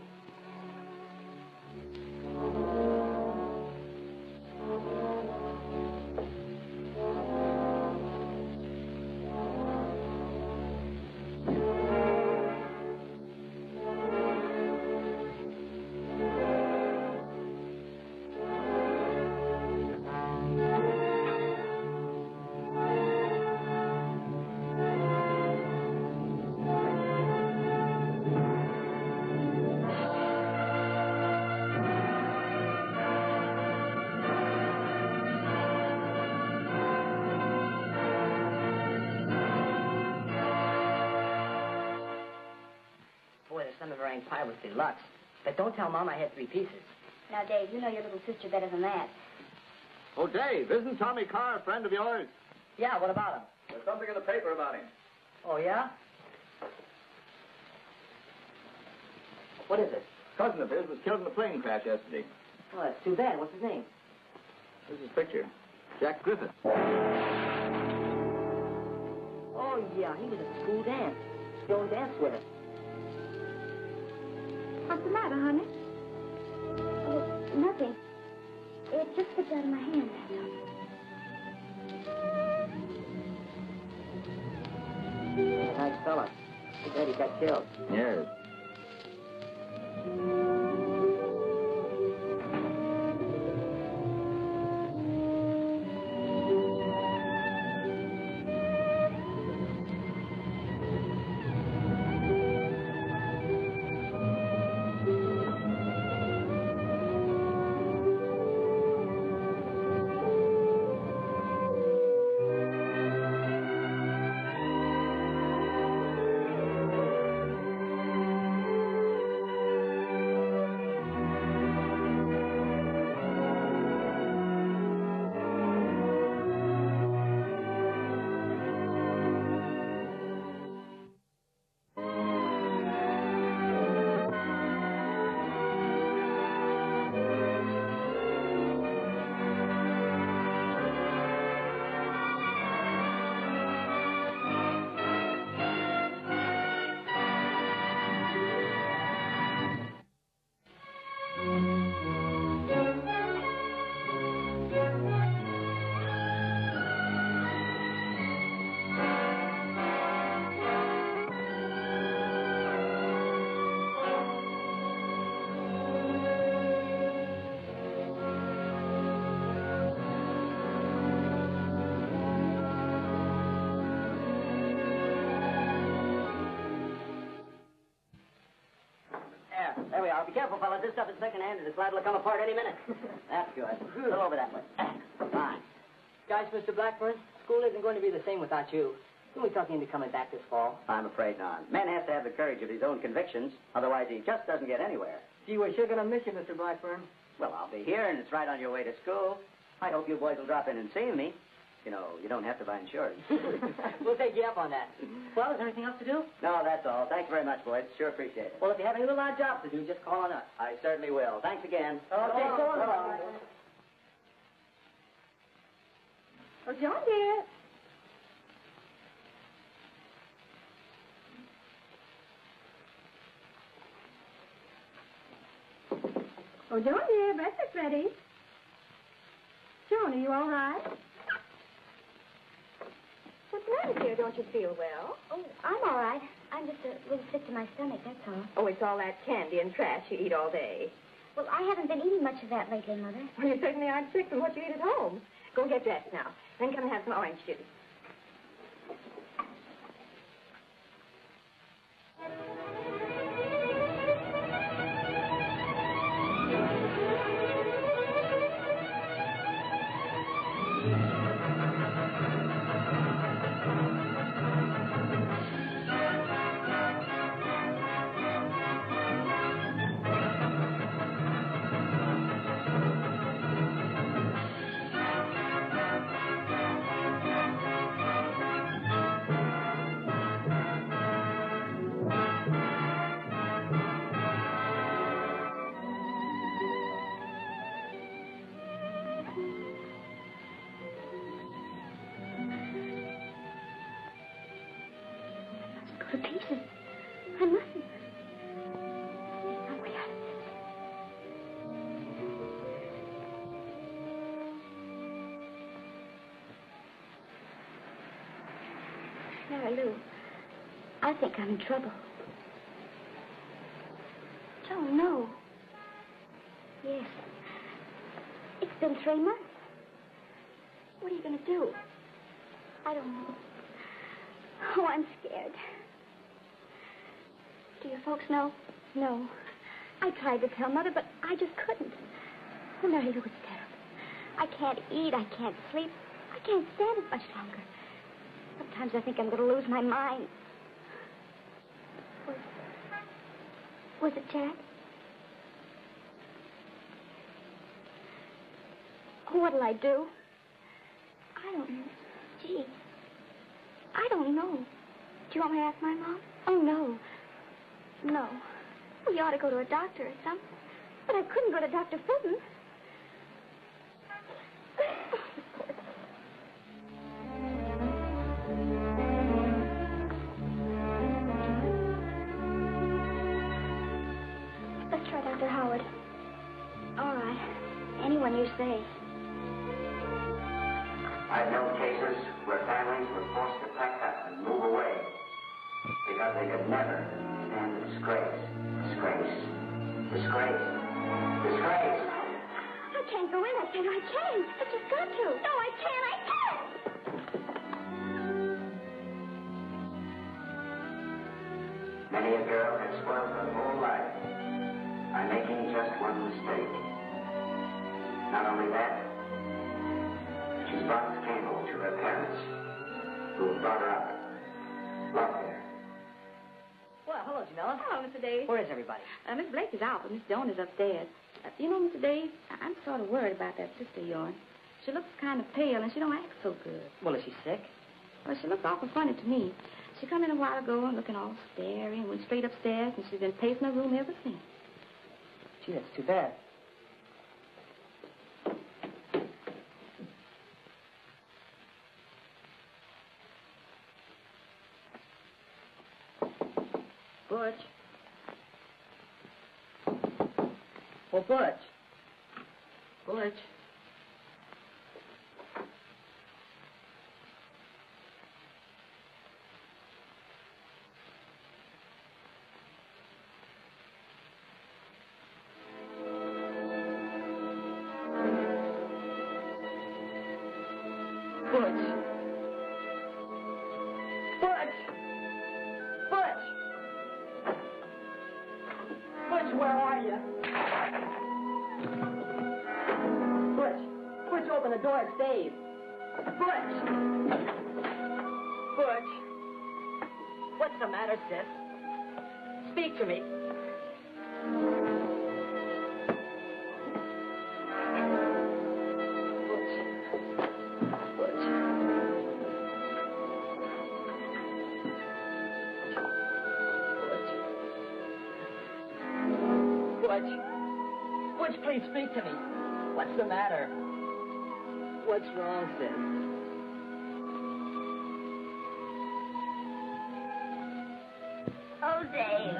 Some of her ain't pie was deluxe. But don't tell Mom I had 3 pieces. Now, Dave, you know your little sister better than that. Oh, Dave, isn't Tommy Carr a friend of yours? Yeah, what about him? There's something in the paper about him. Oh, yeah? What is it? Cousin of his was killed in a plane crash yesterday. Oh, that's too bad. What's his name? This is his picture. Jack Griffith. Oh, yeah, he was at the school dance. Joan danced with her. What's the matter, honey? Oh, nothing. It just slipped out of my hand, that's all. Nice fella. Too bad he got killed. Yes. There we are. Be careful, fellas. This stuff is second-hand, and it's liable to come apart any minute. That's good. Go over that way. Fine. Guys, Mr. Blackburn, school isn't going to be the same without you. Can we talk you into coming back this fall? I'm afraid not. Man has to have the courage of his own convictions. Otherwise, he just doesn't get anywhere. Gee, we're sure going to miss you, Mr. Blackburn. Well, I'll be here, and it's right on your way to school. I hope you boys will drop in and see me. You know, you don't have to buy insurance. We'll take you up on that. Well, is there anything else to do? No, that's all. Thanks very much, boys. Sure appreciate it. Well, if you have any little odd jobs to do, just call on us. I certainly will. Thanks again. Okay, so long. Oh, John, dear. Joan, dear, breakfast ready. Joan, are you all right? What's the matter, dear? Don't you feel well? Oh, I'm all right. I'm just a little sick to my stomach, that's all. Oh, it's all that candy and trash you eat all day. Well, I haven't been eating much of that lately, Mother. Well, you certainly aren't sick from what you eat at home. Go get dressed now. Then come and have some orange juice. Go to pieces. I mustn't. There's no way out of this. Mary Lou, I think I'm in trouble. Joe, no. Yes. It's been 3 months. What are you going to do? I don't know. Oh, I'm scared. Do your folks know? No. I tried to tell Mother, but I just couldn't. Oh, Mary Lou, it's terrible. I can't eat. I can't sleep. I can't stand it much longer. Sometimes I think I'm going to lose my mind. Was it Jack? Oh, what'll I do? I don't know. Gee. I don't know. Do you want me to ask my mom? Oh, no. No. We ought to go to a doctor or something. But I couldn't go to Dr. Fulton. Let's try Dr. Howard. All right. Anyone you say. I've known cases where families were forced to pack up and move away because they could never stand the disgrace. Disgrace. Disgrace. Disgrace. I can't go in. I can't. I just got to. No, I can't. Many a girl has spoiled her whole life by making just one mistake. Not only that, she's brought scandal to her parents, who have brought her up. Loved her. Well, hello, Janella. Hello, Mr. Dave. Where is everybody? Miss Blake is out, but Miss Joan is upstairs. You know, Mr. Dave, I'm sort of worried about that sister of yours. She looks kind of pale, and she don't act so good. Well, is she sick? Well, she looks awful funny to me. She come in a while ago and looking all starey and went straight upstairs, and she's been pacing her room ever since. Gee, that's too bad. Butch. Oh, Butch. Butch. Butch. Butch. Butch. Butch, where are you? Butch. Butch, open the door. It's Dave. Butch. Butch. What's the matter, sis? Speak to me. Butch, please speak to me. What's the matter? What's wrong, sis? Oh, Dave.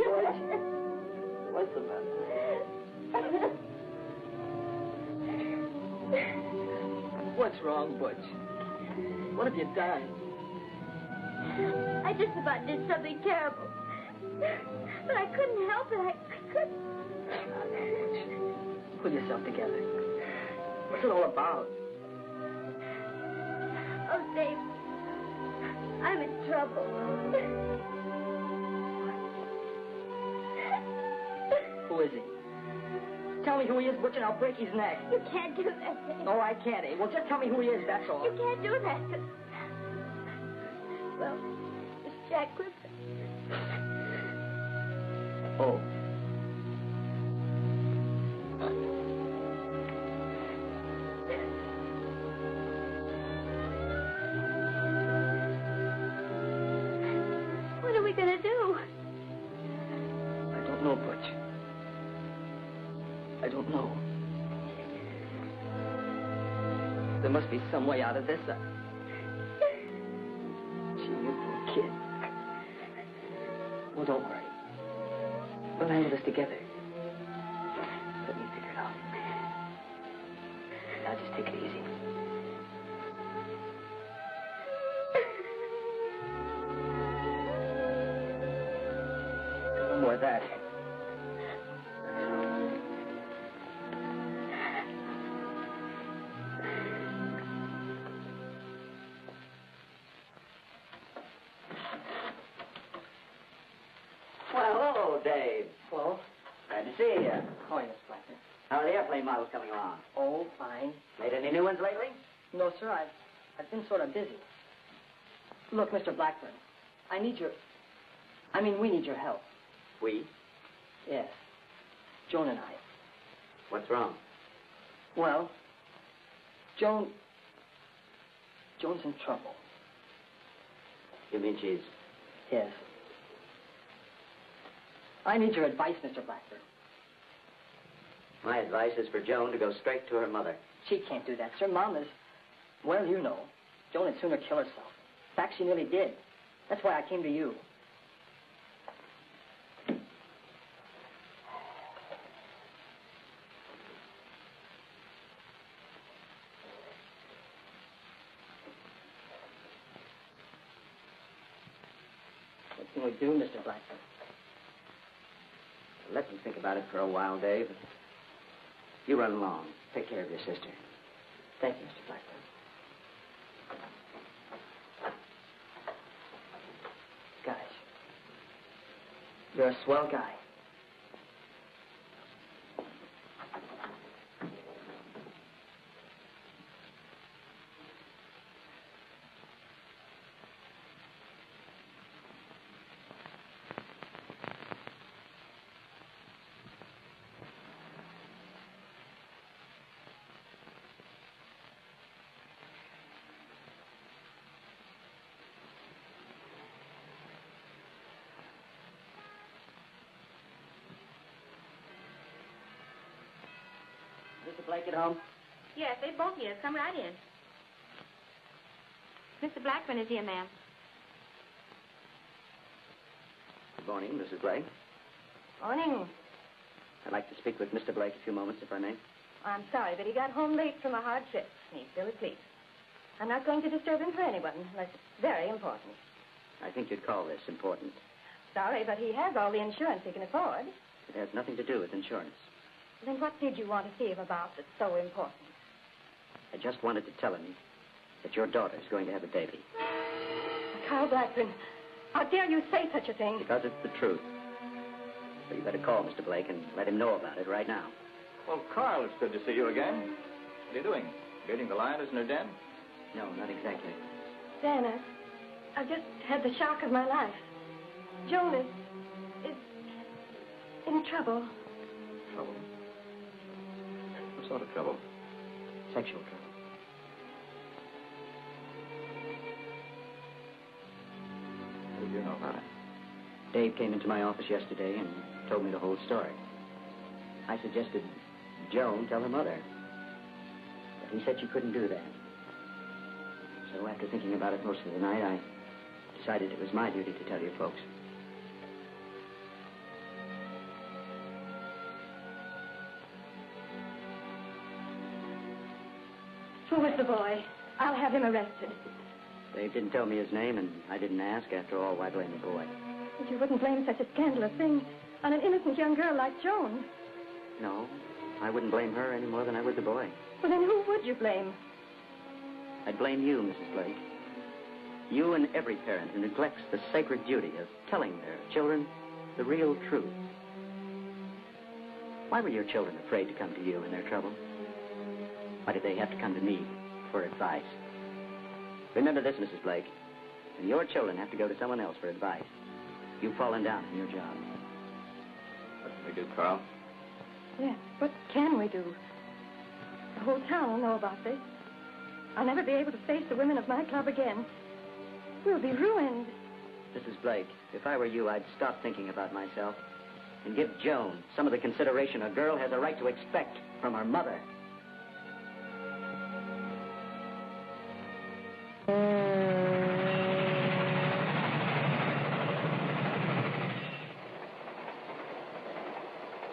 Butch, what's the matter? What's wrong, Butch? What have you done? I just about did something terrible. But I couldn't help it. I couldn't. Pull yourself together. What's it all about? Oh, Dave, I'm in trouble. Who is he? Tell me who he is, Butch, and I'll break his neck. You can't do that, Dave. Oh, I can't, eh? Well, just tell me who he is, that's all. You can't do that. Well, it's Jack Clifton. Oh. What are we going to do? I don't know, Butch. I don't know. There must be some way out of this. Gee, you poor kid. Well, don't worry. We'll handle this together. Let me figure it out. Now, just take it easy. No more of that. Well, hello, Dave. Hello? Glad to see you. How are you, Miss Blackman? How are the airplane models coming along? Oh, fine. Made any new ones lately? No, sir, I've been sort of busy. Look, Mr. Blackburn, we need your help. We? Yes. Joan and I. What's wrong? Well, Joan's in trouble. You mean she's... Yes. I need your advice, Mr. Blackburn. My advice is for Joan to go straight to her mother. She can't do that, sir. Mom is... Well, you know. Joan would sooner kill herself. In fact, she nearly did. That's why I came to you. What can we do, Mr. Blackburn? Let me think about it for a while, Dave. You run along. Take care of your sister. Thank you, Mr. Blackburn. Guys, you're a swell guy. Mr. Blake at home? Yes, they both here. Come right in. Mr. Blackman is here, ma'am. Good morning, Mrs. Blake. Morning. I'd like to speak with Mr. Blake a few moments, if I may. I'm sorry, but he got home late from a hard trip. He's still asleep. I'm not going to disturb him for anyone, unless it's very important. I think you'd call this important. Sorry, but he has all the insurance he can afford. It has nothing to do with insurance. Then what did you want to see him about that's so important? I just wanted to tell him that your daughter's going to have a baby. Carl Blackburn, how dare you say such a thing? Because it's the truth. So you better call Mr. Blake and let him know about it right now. Well, Carl, it's good to see you again. What are you doing? Baiting the lioness in her den? No, not exactly. Dan, I've just had the shock of my life. Joan is in trouble. Trouble? What sort of trouble? Sexual trouble. How did you know about it? Dave came into my office yesterday and told me the whole story. I suggested Joan tell her mother. But he said she couldn't do that. So after thinking about it most of the night, I decided it was my duty to tell you folks. Who was the boy? I'll have him arrested. Dave didn't tell me his name, and I didn't ask. After all, why blame the boy? But you wouldn't blame such a scandalous thing on an innocent young girl like Joan. No, I wouldn't blame her any more than I would the boy. Well, then who would you blame? I'd blame you, Mrs. Blake. You and every parent who neglects the sacred duty of telling their children the real truth. Why were your children afraid to come to you in their trouble? Why did they have to come to me for advice? Remember this, Mrs. Blake. When your children have to go to someone else for advice, you've fallen down in your job. What can we do, Carl? Yes, what can we do? The whole town will know about this. I'll never be able to face the women of my club again. We'll be ruined. Mrs. Blake, if I were you, I'd stop thinking about myself and give Joan some of the consideration a girl has a right to expect from her mother.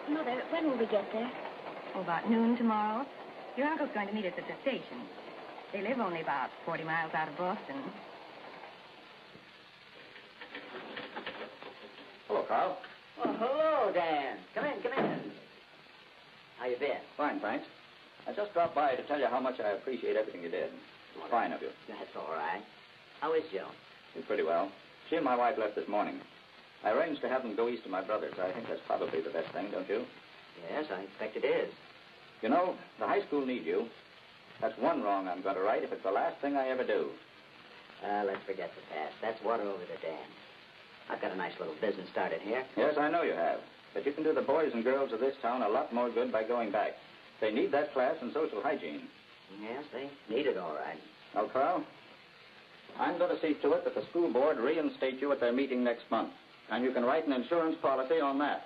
Mother, when will we get there? Oh, about noon tomorrow. Your uncle's going to meet us at the station. They live only about 40 miles out of Boston. Hello, Carl. Oh, hello, Dan. Come in. How you been? Fine, thanks. I just dropped by to tell you how much I appreciate everything you did. It's fine of you. That's all right. How is Joan? She's pretty well. She and my wife left this morning. I arranged to have them go east to my brother's. I think that's probably the best thing, don't you? Yes, I expect it is. You know, the high school needs you. That's one wrong I'm going to right if it's the last thing I ever do. Let's forget the past. That's water over the dam. I've got a nice little business started here. Yes, I know you have. But you can do the boys and girls of this town a lot more good by going back. They need that class in social hygiene. Yes, they need it all right. Well, Carl, I'm going to see to it that the school board reinstate you at their meeting next month. And you can write an insurance policy on that.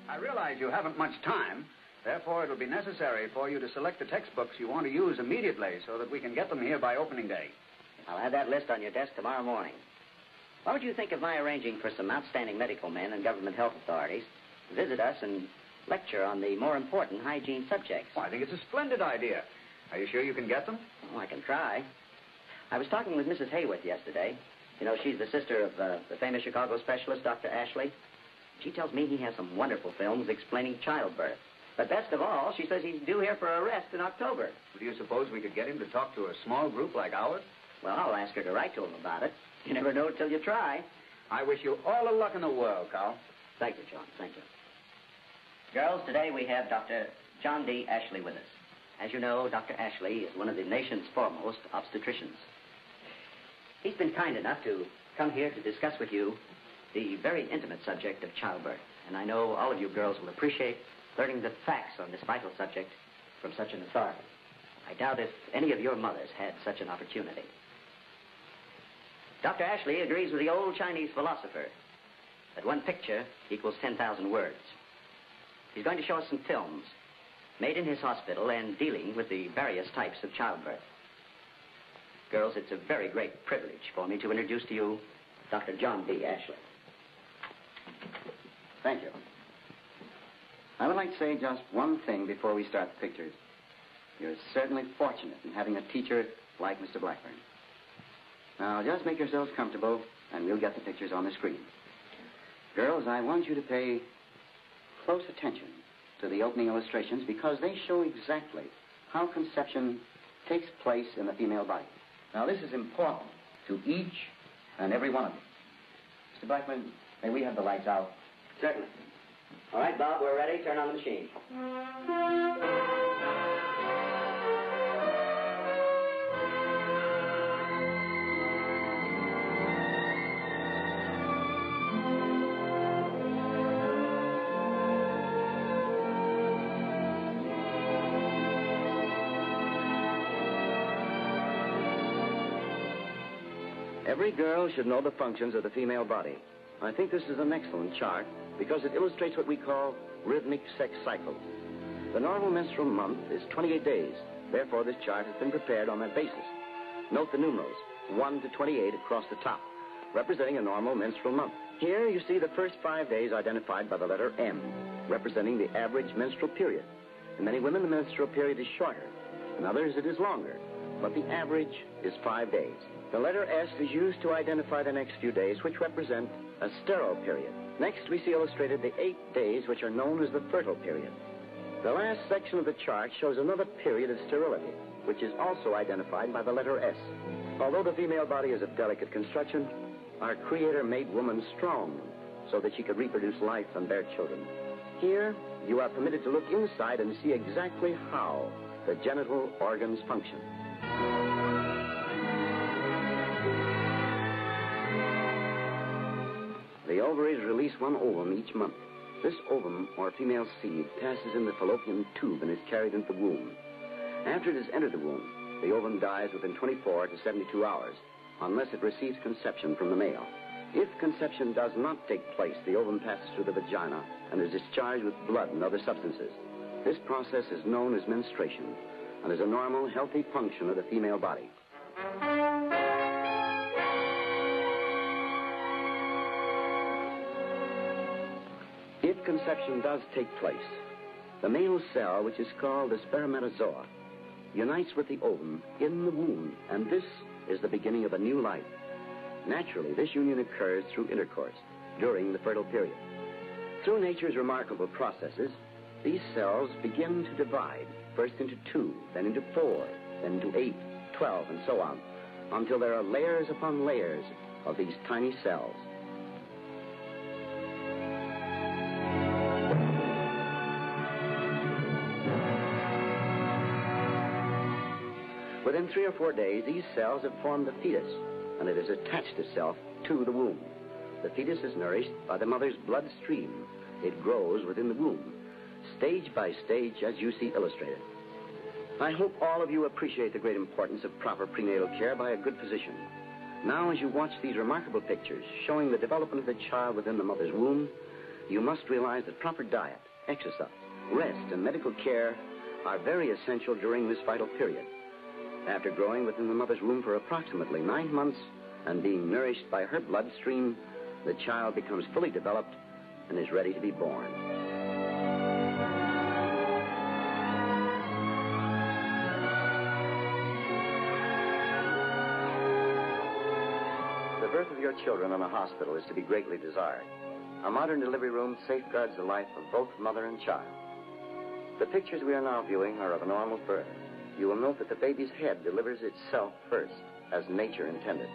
I realize you haven't much time. Therefore, it'll be necessary for you to select the textbooks you want to use immediately so that we can get them here by opening day. I'll have that list on your desk tomorrow morning. What would you think of my arranging for some outstanding medical men and government health authorities to visit us and lecture on the more important hygiene subjects? Well, I think it's a splendid idea. Are you sure you can get them? Oh, I can try. I was talking with Mrs. Hayworth yesterday. You know, she's the sister of the famous Chicago specialist, Dr. Ashley. She tells me he has some wonderful films explaining childbirth. But best of all, she says he's due here for arrest in October. Do you suppose we could get him to talk to a small group like ours? Well, I'll ask her to write to him about it. You never know till you try. I wish you all the luck in the world, Carl. Thank you, John. Thank you. Girls, today we have Dr. John D. Ashley with us. As you know, Dr. Ashley is one of the nation's foremost obstetricians. He's been kind enough to come here to discuss with you the very intimate subject of childbirth. And I know all of you girls will appreciate learning the facts on this vital subject from such an authority. I doubt if any of your mothers had such an opportunity. Dr. Ashley agrees with the old Chinese philosopher that one picture equals 10,000 words. He's going to show us some films made in his hospital and dealing with the various types of childbirth. Girls, it's a very great privilege for me to introduce to you Dr. John D. Ashley. Thank you. I would like to say just one thing before we start the pictures. You're certainly fortunate in having a teacher like Mr. Blackburn. Now, just make yourselves comfortable, and we'll get the pictures on the screen. Girls, I want you to pay close attention to the opening illustrations because they show exactly how conception takes place in the female body. Now, this is important to each and every one of you. Mr. Blackburn, may we have the lights out? Certainly. All right, Bob, we're ready. Turn on the machine. Every girl should know the functions of the female body. I think this is an excellent chart because it illustrates what we call rhythmic sex cycles. The normal menstrual month is 28 days. Therefore, this chart has been prepared on that basis. Note the numerals, 1 to 28 across the top, representing a normal menstrual month. Here you see the first 5 days identified by the letter M, representing the average menstrual period. In many women, the menstrual period is shorter. In others, it is longer. But the average is 5 days. The letter S is used to identify the next few days, which represent a sterile period. Next, we see illustrated the 8 days, which are known as the fertile period. The last section of the chart shows another period of sterility, which is also identified by the letter S. Although the female body is of delicate construction, our Creator made woman strong so that she could reproduce life and bear children. Here, you are permitted to look inside and see exactly how the genital organs function. The ovaries release one ovum each month. This ovum, or female seed, passes in the fallopian tube and is carried into the womb. After it has entered the womb, the ovum dies within 24 to 72 hours, unless it receives conception from the male. If conception does not take place, the ovum passes through the vagina and is discharged with blood and other substances. This process is known as menstruation and is a normal, healthy function of the female body. If conception does take place, the male cell, which is called the spermatozoa, unites with the ovum in the womb, and this is the beginning of a new life. Naturally, this union occurs through intercourse during the fertile period. Through nature's remarkable processes, these cells begin to divide, first into 2, then into 4, then into 8, 12, and so on, until there are layers upon layers of these tiny cells. Within 3 or 4 days, these cells have formed the fetus, and it has attached itself to the womb. The fetus is nourished by the mother's bloodstream. It grows within the womb, stage by stage, as you see illustrated. I hope all of you appreciate the great importance of proper prenatal care by a good physician. Now, as you watch these remarkable pictures showing the development of the child within the mother's womb, you must realize that proper diet, exercise, rest, and medical care are very essential during this vital period. After growing within the mother's womb for approximately 9 months and being nourished by her bloodstream, the child becomes fully developed and is ready to be born. The birth of your children in a hospital is to be greatly desired. A modern delivery room safeguards the life of both mother and child. The pictures we are now viewing are of a normal birth. You will note that the baby's head delivers itself first, as nature intended.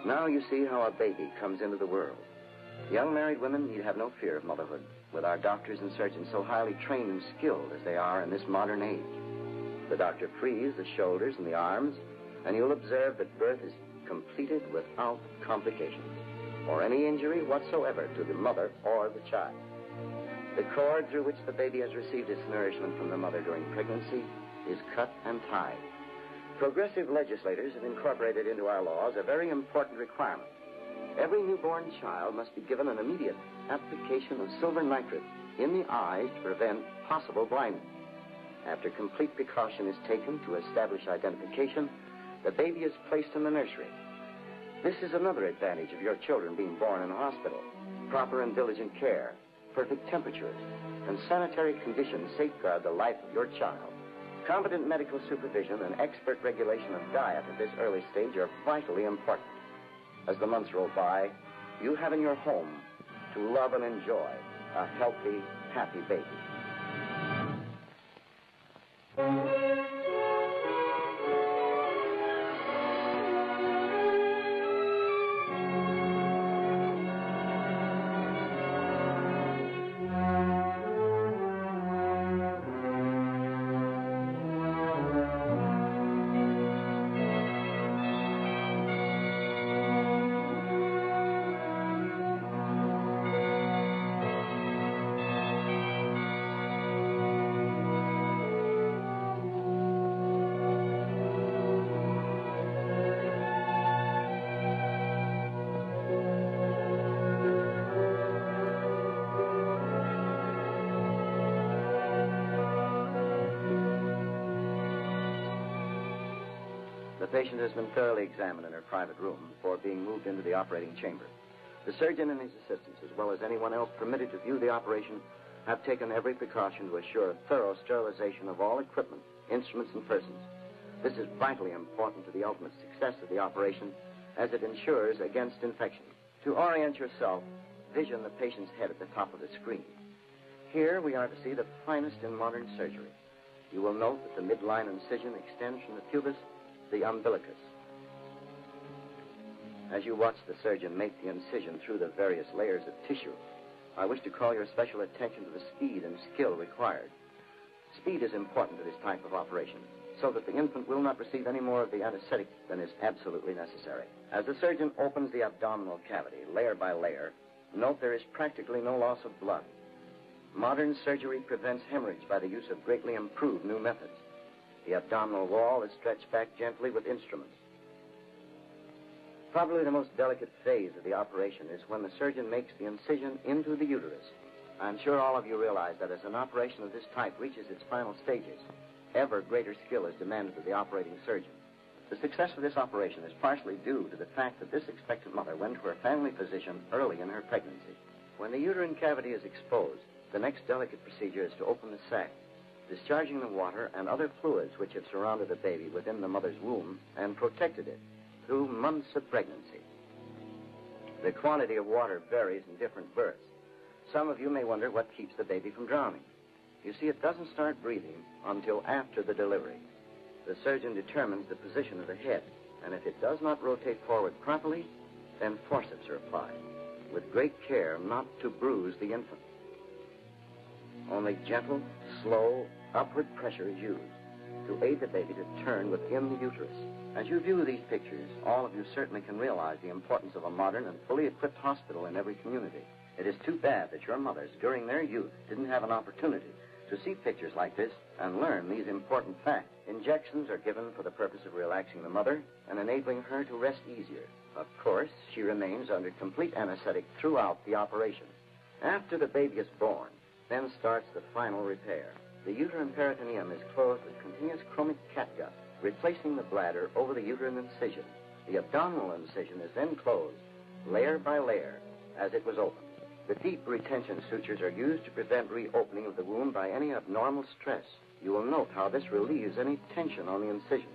Now you see how a baby comes into the world. Young married women need have no fear of motherhood, with our doctors and surgeons so highly trained and skilled as they are in this modern age. The doctor frees the shoulders and the arms, and you'll observe that birth is completed without complications, or any injury whatsoever to the mother or the child. The cord through which the baby has received its nourishment from the mother during pregnancy is cut and tied. Progressive legislators have incorporated into our laws a very important requirement. Every newborn child must be given an immediate application of silver nitrate in the eyes to prevent possible blindness. After complete precaution is taken to establish identification, the baby is placed in the nursery. This is another advantage of your children being born in a hospital. Proper and diligent care, perfect temperatures, and sanitary conditions safeguard the life of your child. Competent medical supervision and expert regulation of diet at this early stage are vitally important. As the months roll by, you have in your home to love and enjoy a healthy, happy baby. The patient has been thoroughly examined in her private room before being moved into the operating chamber. The surgeon and his assistants, as well as anyone else permitted to view the operation, have taken every precaution to assure a thorough sterilization of all equipment, instruments, and persons. This is vitally important to the ultimate success of the operation, as it ensures against infection. To orient yourself, vision the patient's head at the top of the screen. Here we are to see the finest in modern surgery. You will note that the midline incision extends from the pubis to the umbilicus. As you watch the surgeon make the incision through the various layers of tissue, I wish to call your special attention to the speed and skill required. Speed is important to this type of operation, so that the infant will not receive any more of the anesthetic than is absolutely necessary. As the surgeon opens the abdominal cavity, layer by layer, note there is practically no loss of blood. Modern surgery prevents hemorrhage by the use of greatly improved new methods. The abdominal wall is stretched back gently with instruments. Probably the most delicate phase of the operation is when the surgeon makes the incision into the uterus. I'm sure all of you realize that as an operation of this type reaches its final stages, ever greater skill is demanded of the operating surgeon. The success of this operation is partially due to the fact that this expectant mother went to her family physician early in her pregnancy. When the uterine cavity is exposed, the next delicate procedure is to open the sac, discharging the water and other fluids which have surrounded the baby within the mother's womb and protected it through months of pregnancy. The quantity of water varies in different births. Some of you may wonder what keeps the baby from drowning. You see, it doesn't start breathing until after the delivery. The surgeon determines the position of the head, and if it does not rotate forward properly, then forceps are applied, with great care not to bruise the infant. Only gentle, slow, upward pressure is used to aid the baby to turn within the uterus. As you view these pictures, all of you certainly can realize the importance of a modern and fully equipped hospital in every community. It is too bad that your mothers, during their youth, didn't have an opportunity to see pictures like this and learn these important facts. Injections are given for the purpose of relaxing the mother and enabling her to rest easier. Of course, she remains under complete anesthetic throughout the operation. After the baby is born, then starts the final repair. The uterine peritoneum is closed with continuous chromic catgut, replacing the bladder over the uterine incision. The abdominal incision is then closed, layer by layer, as it was opened. The deep retention sutures are used to prevent reopening of the wound by any abnormal stress. You will note how this relieves any tension on the incision.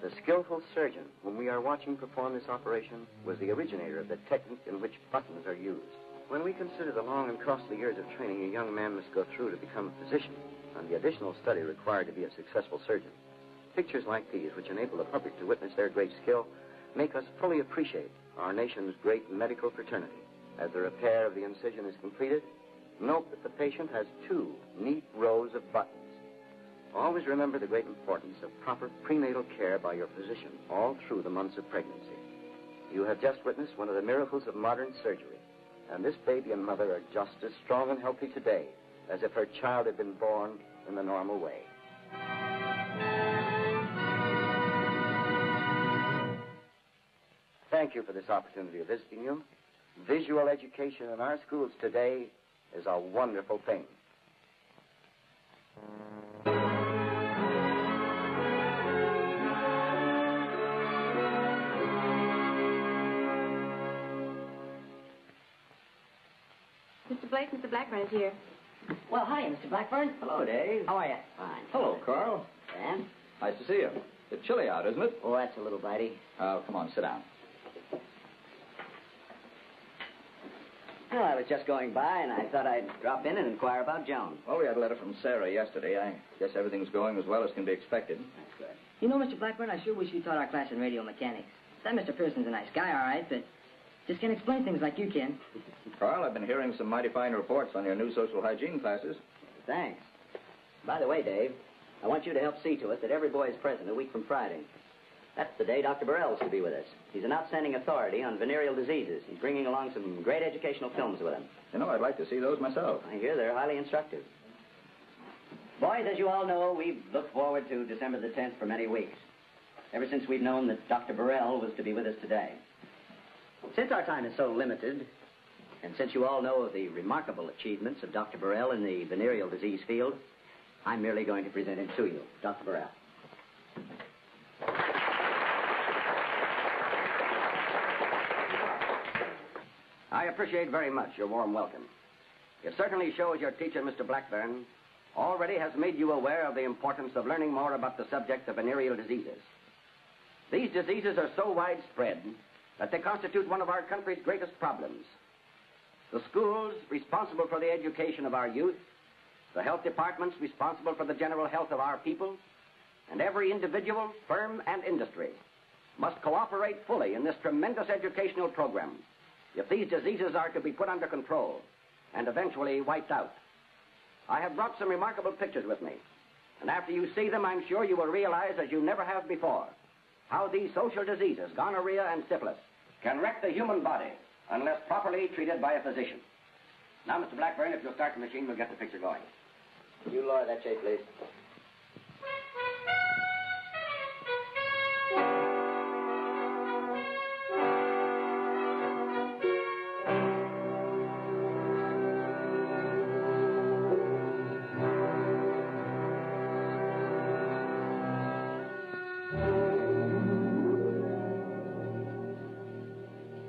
The skillful surgeon whom we are watching perform this operation was the originator of the technique in which buttons are used. When we consider the long and costly years of training a young man must go through to become a physician, and the additional study required to be a successful surgeon, pictures like these, which enable the public to witness their great skill, make us fully appreciate our nation's great medical fraternity. As the repair of the incision is completed, note that the patient has 2 neat rows of buttons. Always remember the great importance of proper prenatal care by your physician all through the months of pregnancy. You have just witnessed one of the miracles of modern surgery, and this baby and mother are just as strong and healthy today as if her child had been born in the normal way. Thank you for this opportunity of visiting you. Visual education in our schools today is a wonderful thing. Mr. Blake, Mr. Blackburn is here. Well, hi, Mr. Blackburn. Hello, Dave. How are you? Fine. Hello, Carl. Dan? Nice to see you. It's chilly out, isn't it? Oh, that's a little bitey. Oh, come on, sit down. Well, I was just going by, and I thought I'd drop in and inquire about Joan. Well, we had a letter from Sarah yesterday. I guess everything's going as well as can be expected. That's good. You know, Mr. Blackburn, I sure wish you taught our class in radio mechanics. That Mr. Pearson's a nice guy, all right, but just can't explain things like you can. Carl, I've been hearing some mighty fine reports on your new social hygiene classes. Thanks. By the way, Dave, I want you to help see to it that every boy is present a week from Friday. That's the day Dr. Burrell's to be with us. He's an outstanding authority on venereal diseases. He's bringing along some great educational films with him. You know, I'd like to see those myself. I hear they're highly instructive. Boys, as you all know, we've looked forward to December the 10th for many weeks, ever since we've known that Dr. Burrell was to be with us today. Since our time is so limited, and since you all know of the remarkable achievements of Dr. Burrell in the venereal disease field, I'm merely going to present him to you, Dr. Burrell. I appreciate very much your warm welcome. It certainly shows your teacher, Mr. Blackburn, already has made you aware of the importance of learning more about the subject of venereal diseases. These diseases are so widespread that they constitute one of our country's greatest problems. The schools responsible for the education of our youth, the health departments responsible for the general health of our people, and every individual, firm, and industry must cooperate fully in this tremendous educational program if these diseases are to be put under control and eventually wiped out. I have brought some remarkable pictures with me, and after you see them, I'm sure you will realize, as you never have before, how these social diseases, gonorrhea and syphilis, can wreck the human body unless properly treated by a physician. Now, Mr. Blackburn, if you'll start the machine, we'll get the picture going. You lower that shape, please.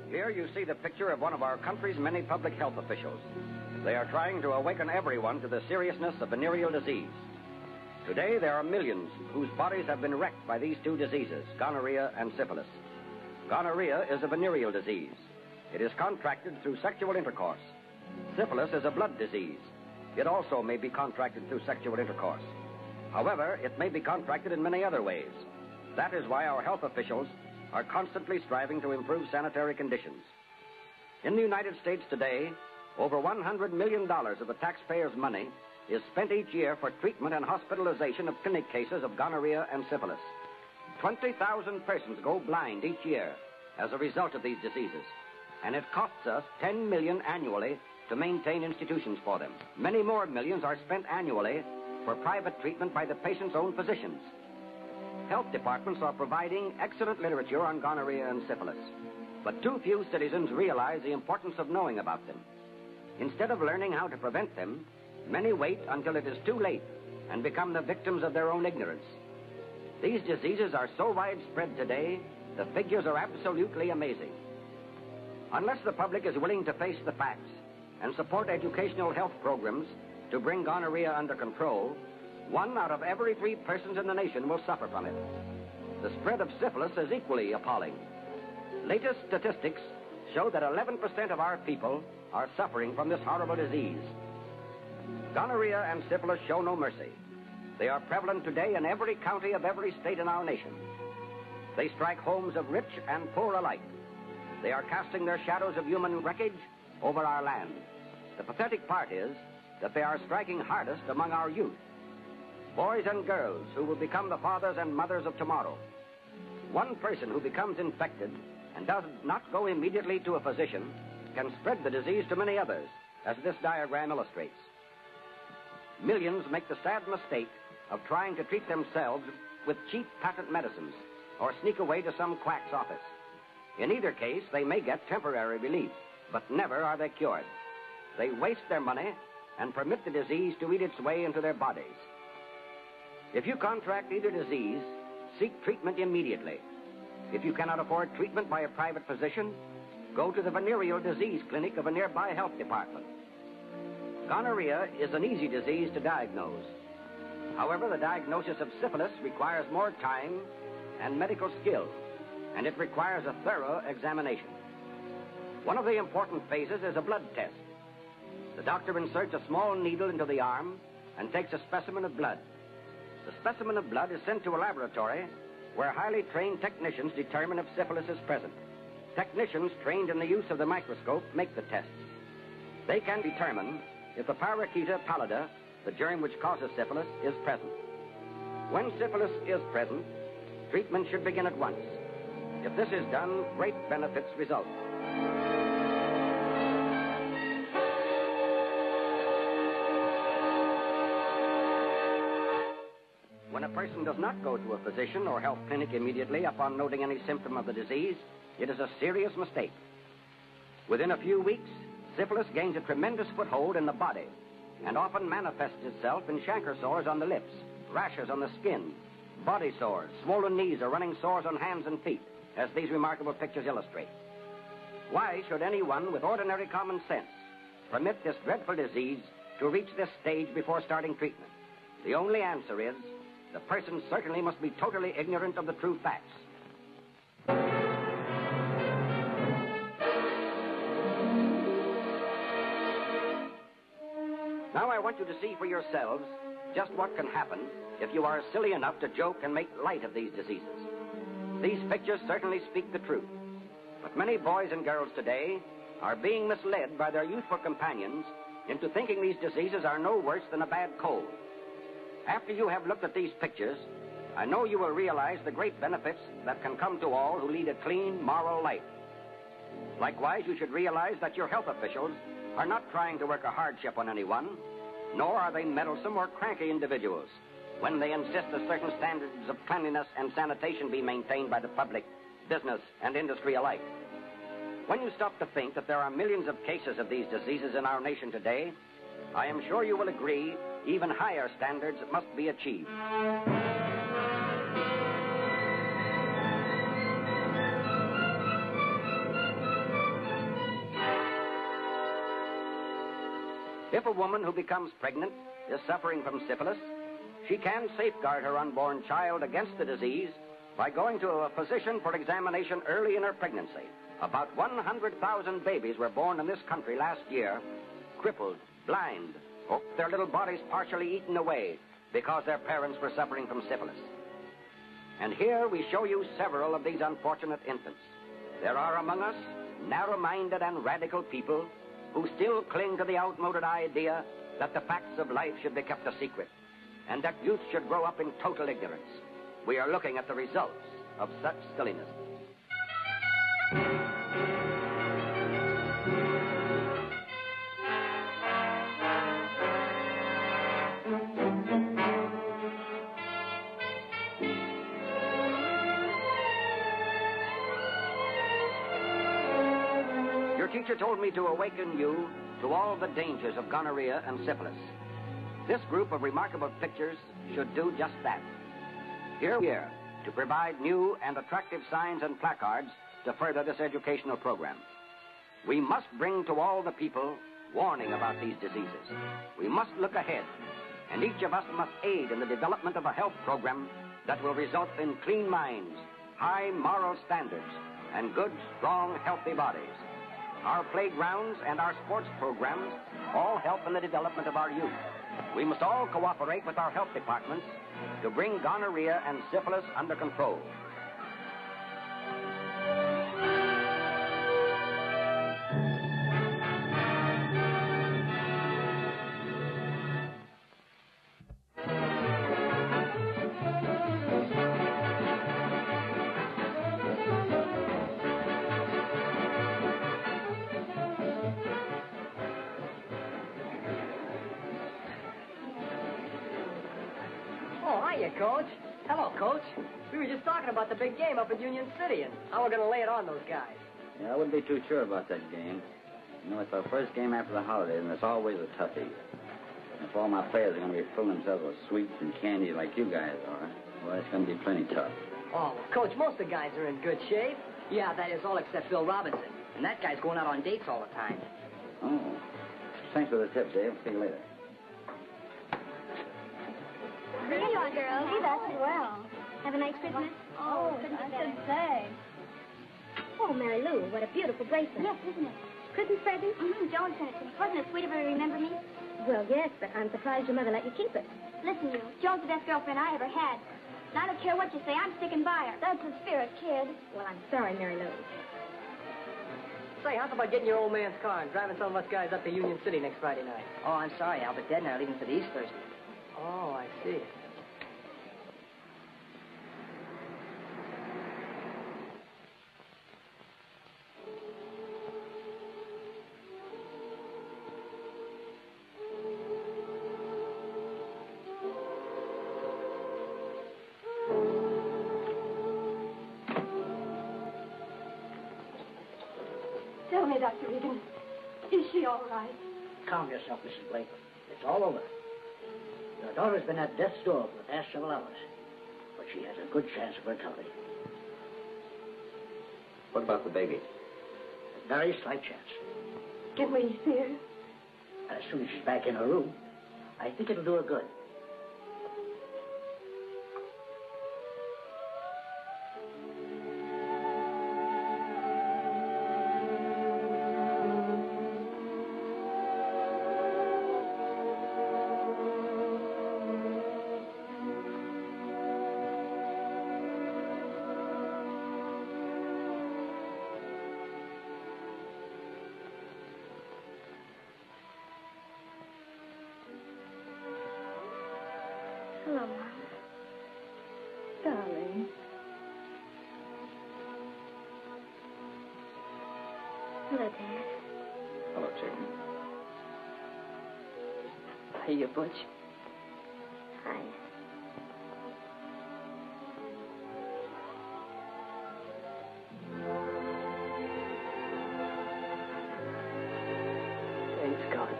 Here you see the picture of one of our country's many public health officials. They are trying to awaken everyone to the seriousness of venereal disease. Today, there are millions whose bodies have been wrecked by these two diseases, gonorrhea and syphilis. Gonorrhea is a venereal disease. It is contracted through sexual intercourse. Syphilis is a blood disease. It also may be contracted through sexual intercourse. However, it may be contracted in many other ways. That is why our health officials are constantly striving to improve sanitary conditions. In the United States today, over $100 million of the taxpayers' money is spent each year for treatment and hospitalization of clinic cases of gonorrhea and syphilis. 20,000 persons go blind each year as a result of these diseases, and it costs us $10 million annually to maintain institutions for them. Many more millions are spent annually for private treatment by the patient's own physicians. Health departments are providing excellent literature on gonorrhea and syphilis, but too few citizens realize the importance of knowing about them. Instead of learning how to prevent them, many wait until it is too late and become the victims of their own ignorance. These diseases are so widespread today, the figures are absolutely amazing. Unless the public is willing to face the facts and support educational health programs to bring gonorrhea under control, 1 out of every 3 persons in the nation will suffer from it. The spread of syphilis is equally appalling. Latest statistics show that 11% of our people are suffering from this horrible disease. Gonorrhea and syphilis show no mercy. They are prevalent today in every county of every state in our nation. They strike homes of rich and poor alike. They are casting their shadows of human wreckage over our land. The pathetic part is that they are striking hardest among our youth, boys and girls who will become the fathers and mothers of tomorrow. One person who becomes infected and does not go immediately to a physician can spread the disease to many others, as this diagram illustrates. Millions make the sad mistake of trying to treat themselves with cheap patent medicines or sneak away to some quack's office. In either case, they may get temporary relief, but never are they cured. They waste their money and permit the disease to eat its way into their bodies. If you contract either disease, seek treatment immediately. If you cannot afford treatment by a private physician, go to the venereal disease clinic of a nearby health department. Gonorrhea is an easy disease to diagnose. However, the diagnosis of syphilis requires more time and medical skill, and it requires a thorough examination. One of the important phases is a blood test. The doctor inserts a small needle into the arm and takes a specimen of blood. The specimen of blood is sent to a laboratory where highly trained technicians determine if syphilis is present. Technicians trained in the use of the microscope make the tests. They can determine if the parakeeta pallida, the germ which causes syphilis, is present. When syphilis is present, treatment should begin at once. If this is done, great benefits result. When a person does not go to a physician or health clinic immediately upon noting any symptom of the disease, it is a serious mistake. Within a few weeks, syphilis gains a tremendous foothold in the body and often manifests itself in chancre sores on the lips, rashes on the skin, body sores, swollen knees, or running sores on hands and feet, as these remarkable pictures illustrate. Why should anyone with ordinary common sense permit this dreadful disease to reach this stage before starting treatment? The only answer is the person certainly must be totally ignorant of the true facts. Now I want you to see for yourselves just what can happen if you are silly enough to joke and make light of these diseases. These pictures certainly speak the truth. But many boys and girls today are being misled by their youthful companions into thinking these diseases are no worse than a bad cold. After you have looked at these pictures, I know you will realize the great benefits that can come to all who lead a clean, moral life. Likewise, you should realize that your health officials are not trying to work a hardship on anyone, nor are they meddlesome or cranky individuals when they insist that certain standards of cleanliness and sanitation be maintained by the public, business, and industry alike. When you stop to think that there are millions of cases of these diseases in our nation today, I am sure you will agree even higher standards must be achieved. If a woman who becomes pregnant is suffering from syphilis, she can safeguard her unborn child against the disease by going to a physician for examination early in her pregnancy. About 100,000 babies were born in this country last year, crippled, blind, or their little bodies partially eaten away because their parents were suffering from syphilis. And here we show you several of these unfortunate infants. There are among us narrow-minded and radical people who still cling to the outmoded idea that the facts of life should be kept a secret and that youth should grow up in total ignorance. We are looking at the results of such silliness. Your teacher told me to awaken you to all the dangers of gonorrhea and syphilis. This group of remarkable pictures should do just that. Here we are to provide new and attractive signs and placards to further this educational program. We must bring to all the people warning about these diseases. We must look ahead, and each of us must aid in the development of a health program that will result in clean minds, high moral standards, and good, strong, healthy bodies. Our playgrounds and our sports programs all help in the development of our youth. We must all cooperate with our health departments to bring gonorrhea and syphilis under control. Oh, hiya, Coach. Hello, Coach. We were just talking about the big game up in Union City and how we're going to lay it on those guys. Yeah, I wouldn't be too sure about that game. You know, it's our first game after the holidays, and it's always a toughie. If all my players are going to be filling themselves with sweets and candy like you guys are, well, it's going to be plenty tough. Oh, well, Coach, most of the guys are in good shape. Yeah, that is all except Bill Robinson. And that guy's going out on dates all the time. Oh. Thanks for the tip, Dave. See you later. There you are, girls. You dressed well. Have a nice Christmas? Oh, I should say. Oh, Mary Lou, what a beautiful bracelet. Yes, isn't it? Christmas present? Mm-hmm. Joan sent it to me. Wasn't it sweet of her to remember me? Well, yes, but I'm surprised your mother let you keep it. Listen, you. Joan's the best girlfriend I ever had. And I don't care what you say. I'm sticking by her. That's the spirit, kid. Well, I'm sorry, Mary Lou. Say, how's about getting your old man's car and driving some of us guys up to Union City next Friday night? Oh, I'm sorry. Albert Dead and I are leaving for the East Thursday. Oh, I see. Tell me, Dr. Regan, is she all right? Calm yourself, Mrs. Blake. It's all over. Your daughter's been at death's door for the past several hours, but she has a good chance of recovery. What about the baby? Very slight chance. Can we see her? As soon as she's back in her room, I think it'll do her good. Hello, Mom. Darling. Hello, Dad. Hello, Chicken. Hiya, Butch. Hi. Thanks, God,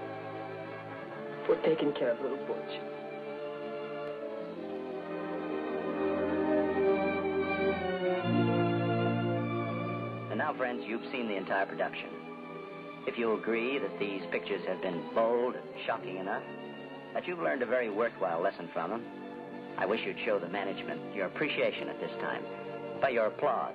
for taking care of little Butch. And now, friends, you've seen the entire production. If you agree that these pictures have been bold and shocking enough, that you've learned a very worthwhile lesson from them, I wish you'd show the management your appreciation at this time by your applause.